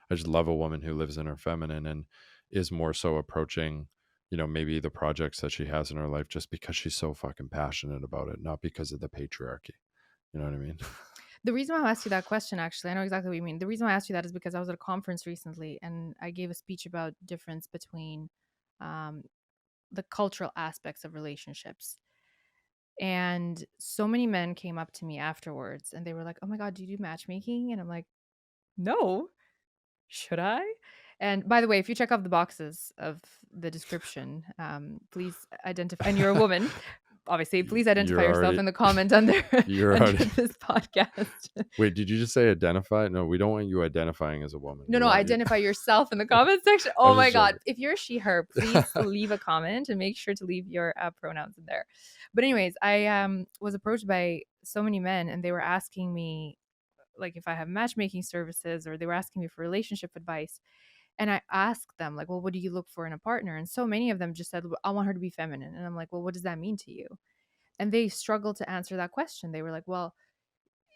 I just love a woman who lives in her feminine and is more so approaching, maybe the projects that she has in her life just because she's so fucking passionate about it, not because of the patriarchy. You know what I mean? The reason why I asked you that question, actually, I know exactly what you mean. The reason why I asked you that is because I was at a conference recently and I gave a speech about difference between um, the cultural aspects of relationships. And so many men came up to me afterwards and they were like, "Oh my God, do you do matchmaking?" And I'm like, "No, should I?" And by the way, if you check off the boxes of the description, please identify, and you're a woman, obviously, please identify you're yourself already in the comment under you're under already this podcast. Wait, did you just say identify? No, we don't want you identifying as a woman. No, We no, want you identify yourself in the comment section. I Oh was my just God. joking. If you're she, her, please leave a comment and make sure to leave your pronouns in there. But, anyways, I was approached by so many men and they were asking me, like, if I have matchmaking services, or they were asking me for relationship advice. And I asked them, like, well, what do you look for in a partner? And so many of them just said, "Well, I want her to be feminine." And I'm like, well, what does that mean to you? And they struggled to answer that question. They were like, well,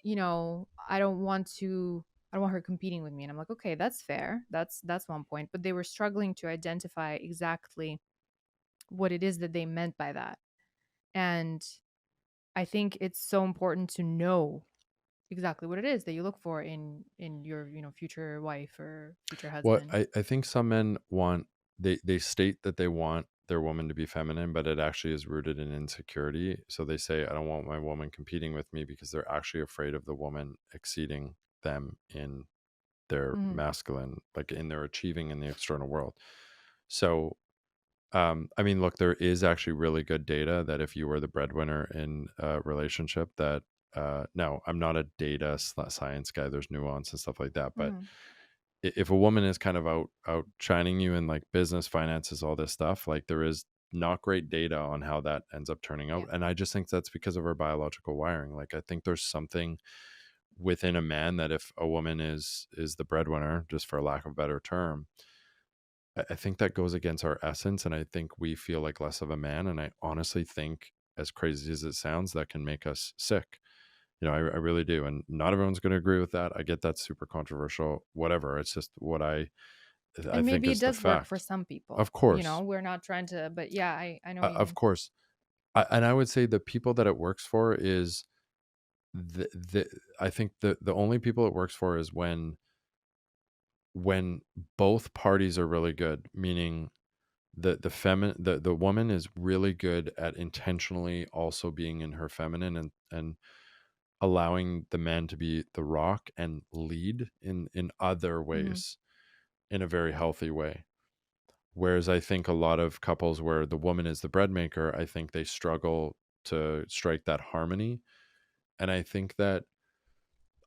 I don't want to, I don't want her competing with me. And I'm like, okay, that's fair. That's one point. But they were struggling to identify exactly what it is that they meant by that. And I think it's so important to know exactly what it is that you look for in your, future wife or future Well, husband. I think some men want, they state that they want their woman to be feminine, but it actually is rooted in insecurity. So they say, I don't want my woman competing with me because they're actually afraid of the woman exceeding them in their Mhm. masculine, like in their achieving in the external world. So I mean, look, there is actually really good data that if you were the breadwinner in a relationship, that now I'm not a data science guy. There's nuance and stuff like that, but Mhm. if a woman is kind of outshining you in like business, finances, all this stuff, like there is not great data on how that ends up turning out. Yeah. And I just think that's because of our biological wiring. Like I think there's something within a man that if a woman is the breadwinner, just for lack of a better term, I think that goes against our essence, and I think we feel like less of a man. And I honestly think, as crazy as it sounds, that can make us sick. I really do. And not everyone's going to agree with that. I get that's super controversial, whatever. It's just what I And think maybe it is the does work for fact. some people. Of course. We're not trying to, but yeah, I know what you Of mean. course. And I would say the people that it works for is the I think the only people it works for is when both parties are really good, meaning the woman is really good at intentionally also being in her feminine and allowing the man to be the rock and lead in other Mhm. ways in a very healthy way. Whereas I think a lot of couples where the woman is the bread maker, I think they struggle to strike that harmony. And I think that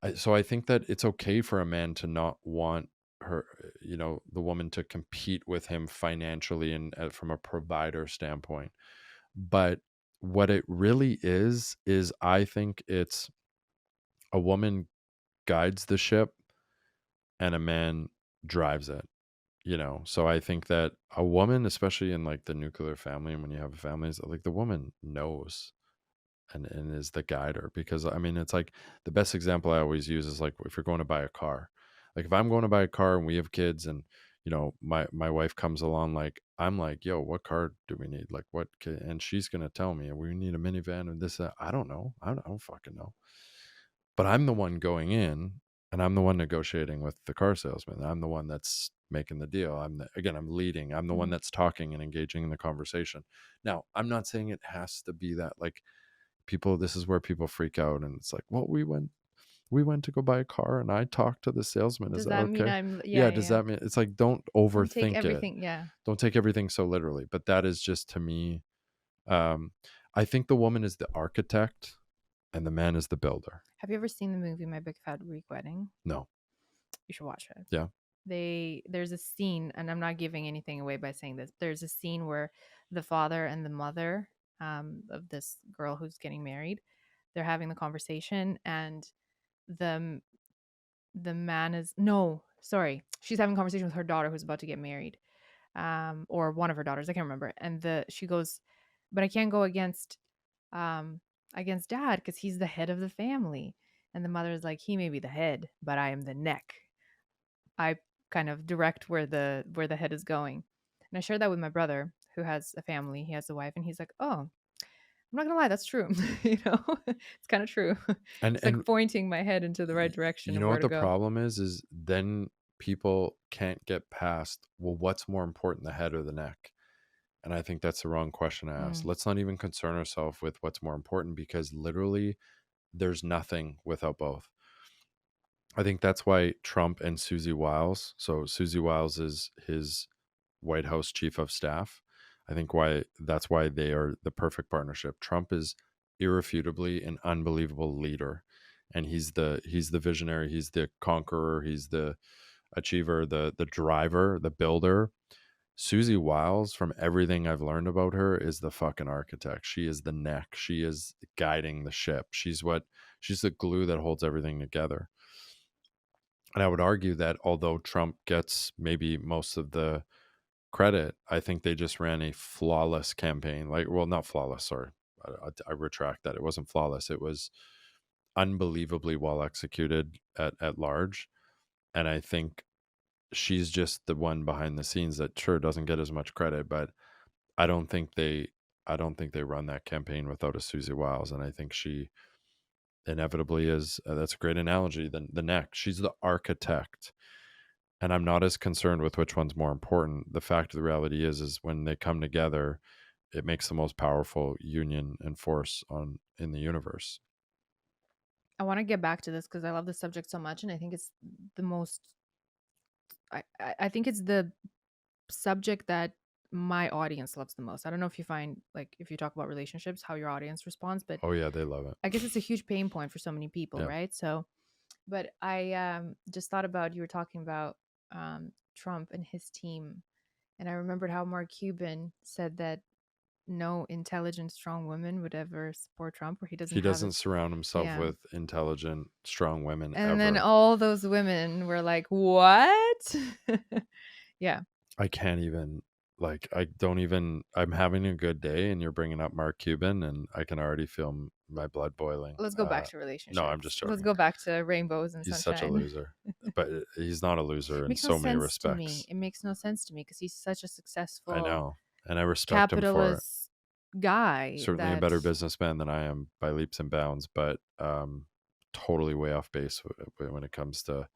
I think that it's okay for a man to not want her, the woman to compete with him financially and from a provider standpoint. But what it really is I think it's a woman guides the ship and a man drives it. So I think that a woman, especially in like the nuclear family, and when you have a family, is like the woman knows and is the guider. Because I mean, it's like the best example I always use is like if you're going to buy a car. Like if I'm going to buy a car and we have kids and my wife comes along, like I'm like, yo, what car do we need? Like and she's gonna tell me we need a minivan and this, that. I don't know. I don't fucking know. But I'm the one going in and I'm the one negotiating with the car salesman. I'm the one that's making the deal. I'm leading. I'm the one Mhm. that's talking and engaging in the conversation. Now, I'm not saying it has to be that. Like people, this is where people freak out and it's like, well, we went to go buy a car and I talked to the salesman. Is Does that that mean okay? I'm yeah, Yeah, yeah, does yeah. that mean it's like don't Don't take overthink it. everything, yeah. Don't take everything so literally. But that is just to me, um, I think the woman is the architect and the man is the builder. Have you ever seen the movie My Big Fat Greek Wedding? No. You should watch it. Yeah. There's a scene, and I'm not giving anything away by saying this. There's a scene where the father and the mother of this girl who's getting married, they're having the conversation, and the the man is no, sorry, she's having a conversation with her daughter who's about to get married, or one of her daughters, I can't remember, and the she goes, but I can't go um, against dad because he's the head of the family, and the mother is like, he may be the head, but I am the neck. I kind of direct where the head is going. And I shared that with my brother who has a family. He has a wife and he's like, "Oh, I'm not going to lie, that's true." It's kind of true. And It's like pointing my head into the right direction you of know where what to the go. problem is then people can't get past, well, what's more important, the head or the neck? And I think that's the wrong question to ask. Mm, Let's not even concern ourselves with what's more important because literally there's nothing without both. I think that's why Trump and Susie Wiles, so Susie Wiles is his White House chief of staff. I think why they are the perfect partnership. Trump is irrefutably an unbelievable leader, and he's the visionary, he's the conqueror, he's the achiever, the driver, the builder. Susie Wiles, from everything I've learned about her, is the fucking architect. She is the neck. She is guiding the ship. She's the glue that holds everything together. And I would argue that although Trump gets maybe most of the credit, I think they just ran a flawless campaign. Like, well, not flawless. Sorry, I retract that. It wasn't flawless. It was unbelievably well executed at large. And I think she's just the one behind the scenes that sure doesn't get as much credit, but I don't think they I don't think they run that campaign without a Susie Wiles. And I think she inevitably is, that's a great analogy, the neck. She's the architect. And I'm not as concerned with which one's more important. The fact of the reality is when they come together, it makes the most powerful union and force on in the universe. I want to get back to this because I love this subject so much, and I think it's the most. I think it's the subject that my audience loves the most. I don't know if you find, like, if you talk about relationships, how your audience responds, but Oh yeah, they love it. I guess it's a huge pain point for so many people, Yeah. right? So, but I just thought about, you were talking about Trump and his team, and I remembered how Mark Cuban said that no intelligent, strong woman would ever support Trump, or he doesn't He have doesn't it. surround himself Yeah. with intelligent, strong women And then ever. all those women were like, "What?" Yeah. I can't even, like, I don't even, I'm having a good day and you're bringing up Mark Cuban and I can already feel my blood boiling. Let's go back to No, I'm relationships. just Let's joking. go back to rainbows and He's such a sunshine. loser, but he's not a loser in Makes no so many sense to me. respects. It makes no sense to me because he's such a I successful know. And I respect him for it. capitalist guy Certainly a that better businessman than I am by leaps and bounds, but totally way off base when it comes to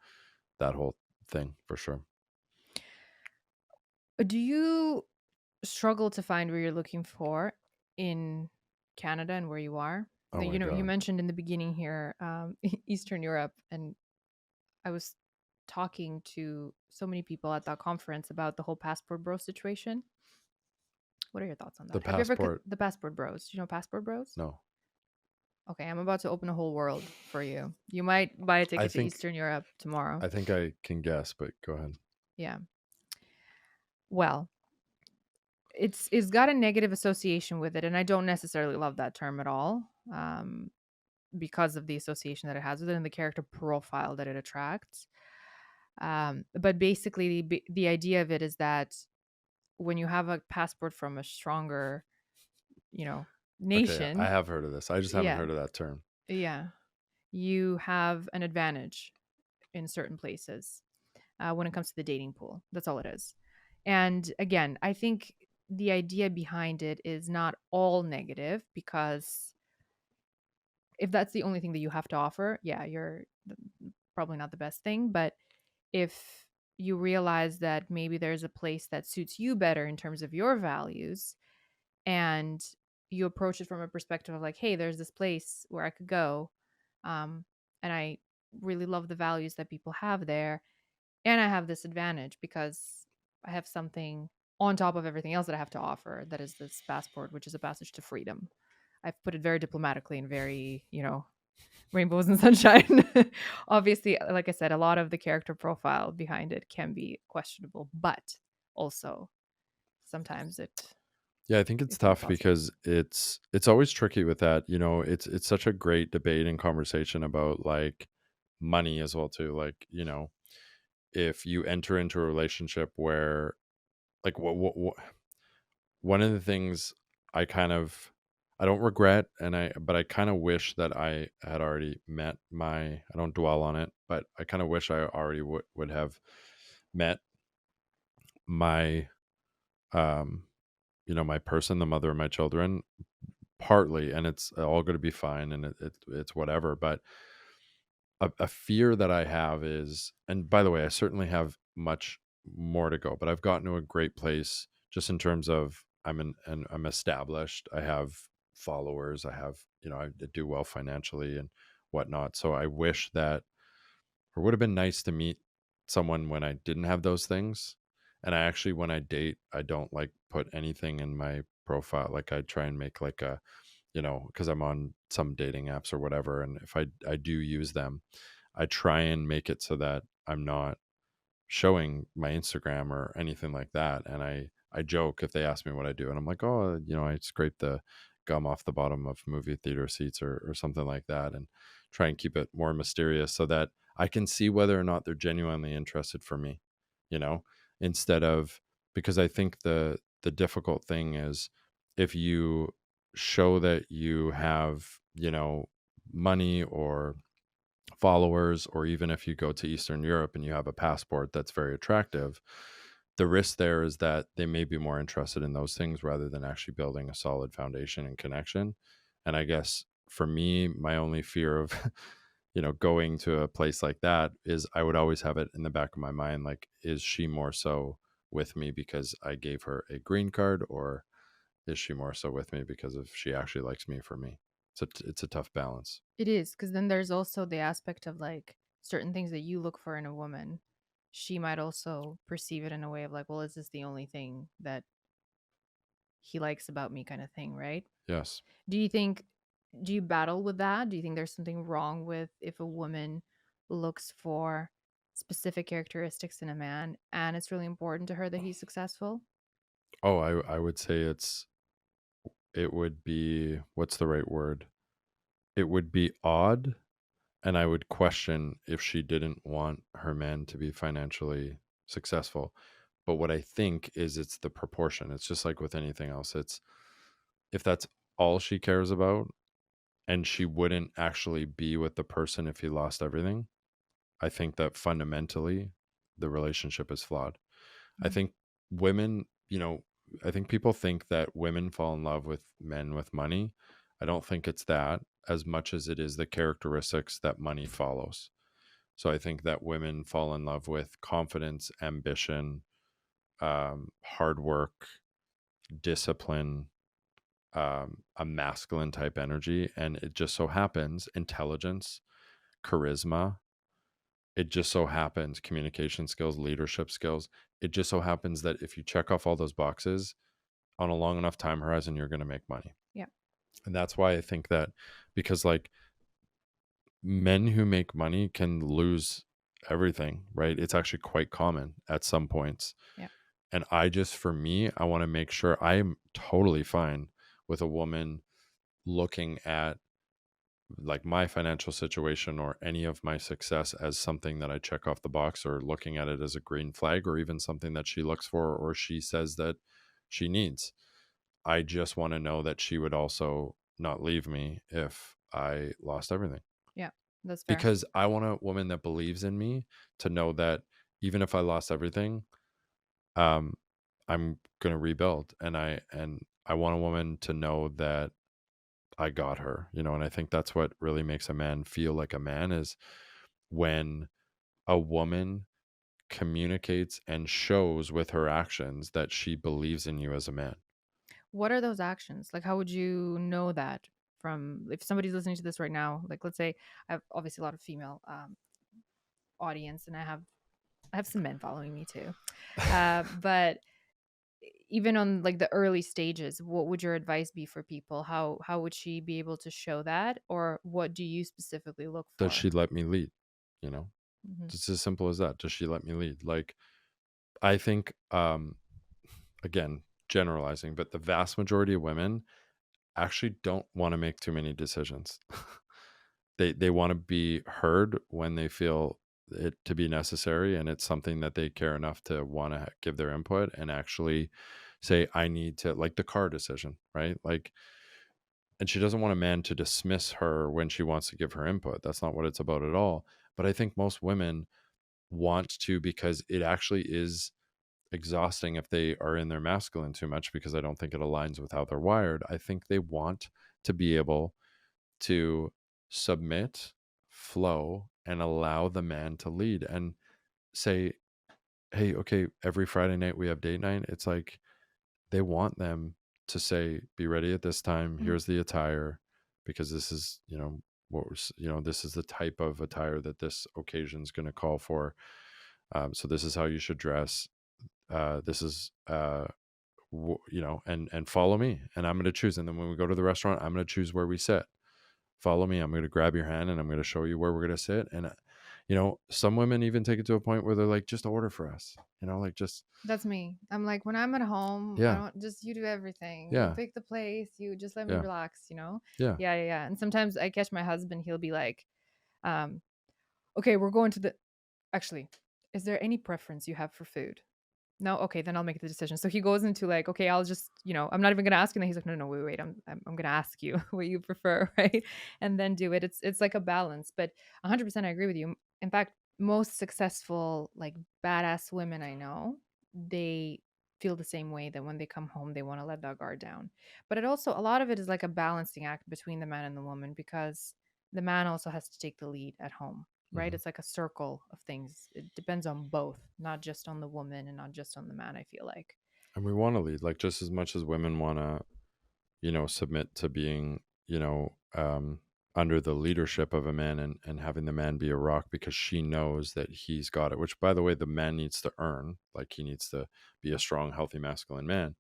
that whole thing for sure. do you struggle to find where you're looking for in Canada and where you are? Oh my You God. mentioned in the beginning here, Eastern Europe, and I was talking to so many people at that conference about the whole passport bro situation. What are your thoughts on The that? Have you ever passport, the passport bros? Do you know passport bros? no. Okay, I'm about to open a whole world for you. You might buy a I ticket to think Eastern Europe tomorrow. I think I can guess, but go ahead. Yeah. Well, it's got a negative association with it, and I don't necessarily love that term at all, because of the association that it has with it and the character profile that it attracts. But basically, the idea of it is that when you have a passport from a stronger, you know, Okay, I nation, have heard of this. I just haven't yeah, heard of that term. yeah, you have an advantage in certain places when it comes to the dating pool. That's all it is. And again, I think the idea behind it is not all negative, because if that's the only thing that you have to offer, yeah, you're probably not the best thing. But if you realize that maybe there's a place that suits you better in terms of your values, and you approach it from a perspective of like, hey, there's this place where I could go, and I really love the values that people have there, and I have this advantage because I have something on top of everything else that I have to offer, that is this passport, which is a passage to freedom. I've put it very diplomatically and very, rainbows and sunshine. Obviously, like I said, a lot of the character profile behind it can be questionable, but also sometimes Yeah, I think it's it can be tough positive. because it's always tricky with that. It's such a great debate and conversation about like money as well too. Like, if you enter into a relationship where like what one of the things I kind of I don't regret but I kind of wish that I had already met my I don't dwell on it, but I kind of wish I already would have met my um my person, the mother of my children, partly, and it's all going to be fine and it's whatever, but a fear that I have is, and by the way, I certainly have much more to go, but I've gotten to a great place just in terms of I'm established. I have followers. I have, I do well financially and whatnot. So I wish that, or would have been nice to meet someone when I didn't have those things. And I actually, when I date, I don't like put anything in my profile. Like I try and make like a, because I'm on some dating apps or whatever. And if I do use them, I try and make it so that I'm not showing my Instagram or anything like that. And I joke if they ask me what I do, and I'm like, oh, I scrape the gum off the bottom of movie theater seats or something like that, and try and keep it more mysterious so that I can see whether or not they're genuinely interested for me, you know, instead of, because I think the difficult thing is if you show that you have, money or followers, or even if you go to Eastern Europe and you have a passport that's very attractive, the risk there is that they may be more interested in those things rather than actually building a solid foundation and connection. And I guess for me, my only fear of going to a place like that is I would always have it in the back of my mind, like, is she more so with me because I gave her a green card, or is she more so with me because of she actually likes me for me? It's a tough balance. It is, because then there's also the aspect of like certain things that you look for in a woman. She might also perceive it in a way of like, well, is this the only thing that he likes about me, kind of thing, right? Yes. Do you think, do you battle with that? Do you think there's something wrong with if a woman looks for specific characteristics in a man and it's really important to her that he's successful? Oh, I would say it would be, what's the right word? It would be odd, and I would question if she didn't want her man to be financially successful. But what I think is it's the proportion. It's just like with anything else. It's if that's all she cares about and she wouldn't actually be with the person if he lost everything, I think that fundamentally the relationship is flawed. I Mm. think women, I think people think that women fall in love with men with money. I don't think it's that as much as it is the characteristics that money follows. So I think that women fall in love with confidence, ambition, hard work, discipline, a masculine type energy. And it just so happens intelligence, charisma, it just so happens communication skills, leadership skills. It just so happens that if you check off all those boxes on a long enough time horizon, you're going to make money. Yeah. And that's why I think that, because like men who make money can lose everything, right? It's actually quite common at some points. Yeah. And for me, I want to make sure I am totally fine with a woman looking at like my financial situation or any of my success as something that I check off the box, or looking at it as a green flag, or even something that she looks for or she says that she needs. I just want to know that she would also not leave me if I lost everything. Yeah. That's fair. Because I want a woman that believes in me, to know that even if I lost everything, um, I'm gonna rebuild. And I want a woman to know that I got her, and I think that's what really makes a man feel like a man, is when a woman communicates and shows with her actions that she believes in you as a man. What are those actions? Like, how would you know that from if somebody's listening to this right now? Like, let's say I have obviously a lot of female audience, and I have some men following me too. But even on like the early stages, what would your advice be for people? How would she be able to show that, or what do you specifically look Does for? she let me lead? You know, Hmm. it's as simple as that. Does she let me lead? Like, I think, again, generalizing, but the vast majority of women actually don't want to make too many decisions. They want to be heard when they feel it to be necessary, and it's something that they care enough to want to give their input and actually say, I need to, like the car decision, right? Like, and she doesn't want a man to dismiss her when she wants to give her input. That's not what it's about at all. But I think most women want to, because it actually is exhausting if they are in their masculine too much, because I don't think it aligns with how they're wired. I think they want to be able to submit, flow, and allow the man to lead and say, hey, okay, every Friday night we have date night. It's like they want them to say, be ready at this time. Hmm. Here's the attire, because this is, this is the type of attire that this occasion is going to call for. So this is how you should dress. This is, and follow me, and I'm going to choose. And then when we go to the restaurant, I'm going to choose where we sit. Follow me. I'm going to grab your hand and I'm going to show you where we're going to sit. And, some women even take it to a point where they're like, just order for us, like just, That's me. I'm like, when I'm at home, I yeah, don't just, you do everything. You yeah, pick the place. You just let me yeah, relax. You know? yeah. Yeah, yeah, yeah. And sometimes I catch my husband. He'll be like, um, "Okay, we're going to the. Actually, is there any preference you have for food?" No, okay, then I'll make the decision. So he goes into like, okay, I'll just, I'm not even gonna ask you. And then he's like, no, no, wait, I'm gonna ask you what you prefer, right? And then do it. It's like a balance. But 100% I agree with you. In fact, most successful, like badass women I know, they feel the same way that when they come home, they want to let that guard down. But it also, a lot of it is like a balancing act between the man and the woman because the man also has to take the lead at home, right? Hmm. It's like a circle of things. It depends on both, not just on the woman and not just on the man, I feel like. And we want to lead, like just as much as women want to, submit to being, under the leadership of a man, and having the man be a rock because she knows that he's got it, which by the way, the man needs to earn, like he needs to be a strong, healthy, masculine man.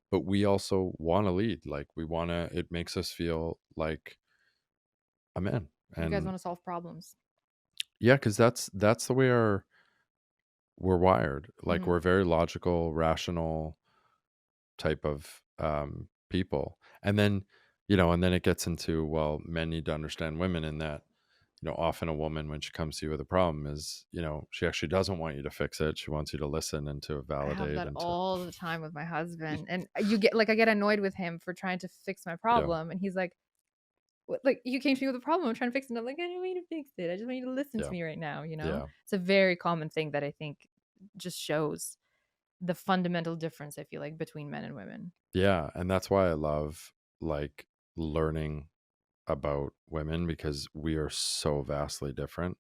But we also want to lead, like we want to, it makes us feel like a man. You guys And want to solve problems. yeah, because that's the way we're wired. Like Hmm. we're very logical, rational type of people. And then, and then it gets into, well, men need to understand women in that, often a woman, when she comes to you with a problem, is, she actually doesn't want you to fix it. She wants you to listen and to I have validate that and to, all the time with my husband. And you get like, I get annoyed with him for trying to fix my yeah, problem. And he's like, what, like, you came to me with a problem. I'm trying to fix it. And I'm like, I don't want you to fix it. I just want you to listen to yeah, me right now. yeah, It's a very common thing that I think just shows the fundamental difference, I feel like, between men and women. yeah. And that's why I love like learning about women, because we are so vastly different.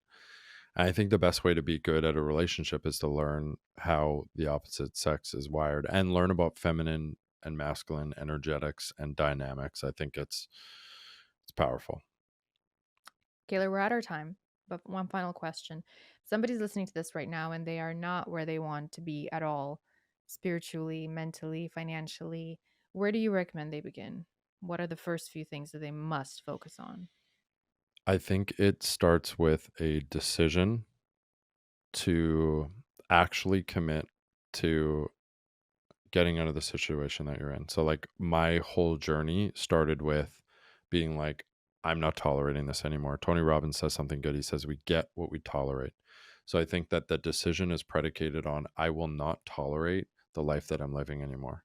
And I think the best way to be good at a relationship is to learn how the opposite sex is wired and learn about feminine and masculine energetics and dynamics. I think it's powerful. Kaylor, we're at our time, but one final question. Somebody's listening to this right now and they are not where they want to be at all, spiritually, mentally, financially. Where do you recommend they begin? What are the first few things that they must focus on? I think it starts with a decision to actually commit to getting out of the situation that you're in. So like my whole journey started with being like, I'm not tolerating this anymore. Tony Robbins says something good. He says we get what we tolerate. So I think that the decision is predicated on, I will not tolerate the life that I'm living anymore.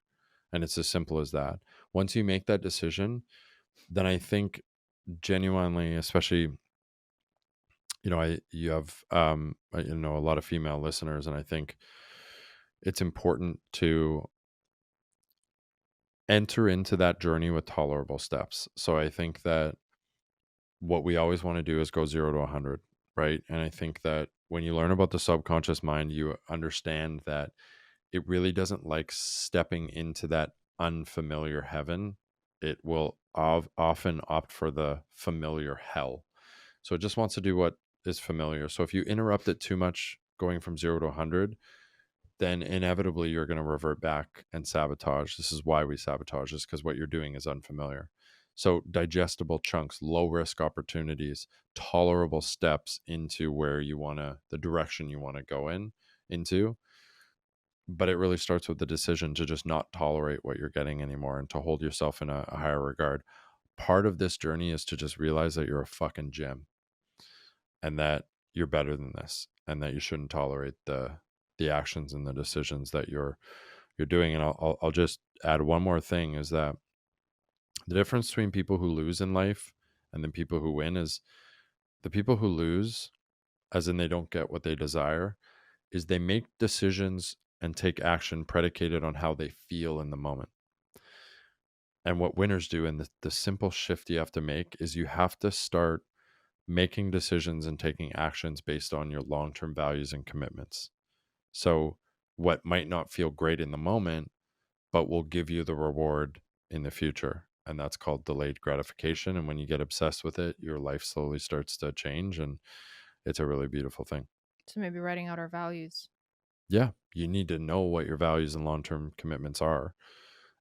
And it's as simple as that. Once you make that decision, then I think genuinely, especially, you have a lot of female listeners, and I think it's important to enter into that journey with tolerable steps. So I think that what we always want to do is go 0 to 100, right? And I think that when you learn about the subconscious mind, you understand that it really doesn't like stepping into that unfamiliar heaven. It will often opt for the familiar hell. So it just wants to do what is familiar. So if you interrupt it too much going from 0 to 100, then inevitably you're going to revert back and sabotage. This is why we sabotage, is because what you're doing is unfamiliar. So digestible chunks, low risk opportunities, tolerable steps into where you want to, the direction you want to go into. But it really starts with the decision to just not tolerate what you're getting anymore and to hold yourself in a higher regard. Part of this journey is to just realize that you're a fucking gem, and that you're better than this, and that you shouldn't tolerate the actions and the decisions that you're doing. And I'll just add one more thing, is that the difference between people who lose in life and then people who win is, the people who lose, as in they don't get what they desire, is they make decisions and take action predicated on how they feel in the moment. And what winners do, and the simple shift you have to make, is you have to start making decisions and taking actions based on your long-term values and commitments. So what might not feel great in the moment, but will give you the reward in the future. And that's called delayed gratification. And when you get obsessed with it, your life slowly starts to change. And it's a really beautiful thing. So maybe writing out our values. Yeah. You need to know what your values and long term commitments are.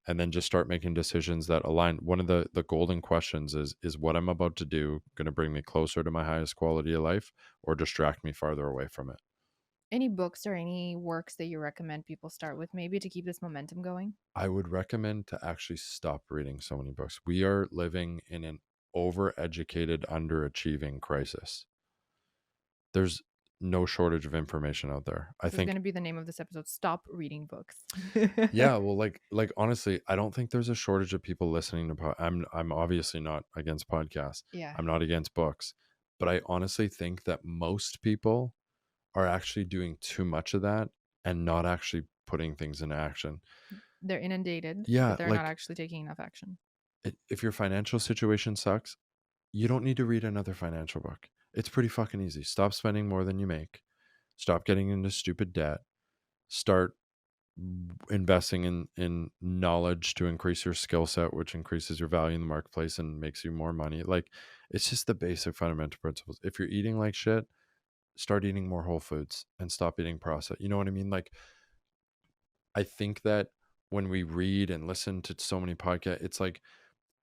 And then just start making decisions that align. One of the golden questions is what I'm about to do going to bring me closer to my highest quality of life, or distract me farther away from it? Any books or any works that you recommend people start with, maybe to keep this momentum going? I would recommend to actually stop reading so many books. We are living in an overeducated, underachieving crisis. There's no shortage of information out there. I This is going think, to be the name of this episode. Stop reading books. yeah, well, like honestly, I don't think there's a shortage of people listening to I'm obviously not against podcasts. Yeah. I'm not against books, but I honestly think that most people are actually doing too much of that and not actually putting things into action. They're inundated, Yeah, but they're not like actually taking enough action. if your financial situation sucks, you don't need to read another financial book. It's pretty fucking easy. Stop spending more than you make. Stop getting into stupid debt. Start investing in knowledge to increase your skill set, which increases your value in the marketplace and makes you more money. Like, it's just the basic fundamental principles. If you're eating like shit, start eating more whole foods and stop eating processed. You know what I mean? Like, I think that when we read and listen to so many podcasts, it's like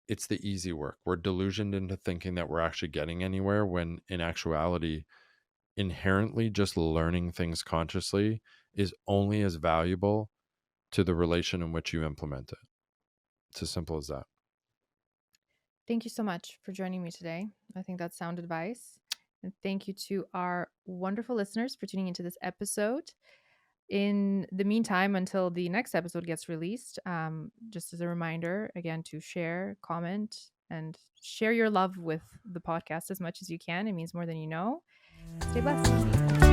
it's the easy work. We're delusioned into thinking that we're actually getting anywhere when in actuality, inherently just learning things consciously is only as valuable to the relation in which you implement it. It's as simple as that. Thank you so much for joining me today. I think that's sound advice. And thank you to our wonderful listeners for tuning into this episode. In the meantime, until the next episode gets released, just as a reminder, again, to share, comment, and share your love with the podcast as much as you can. It means more than you know. Stay blessed.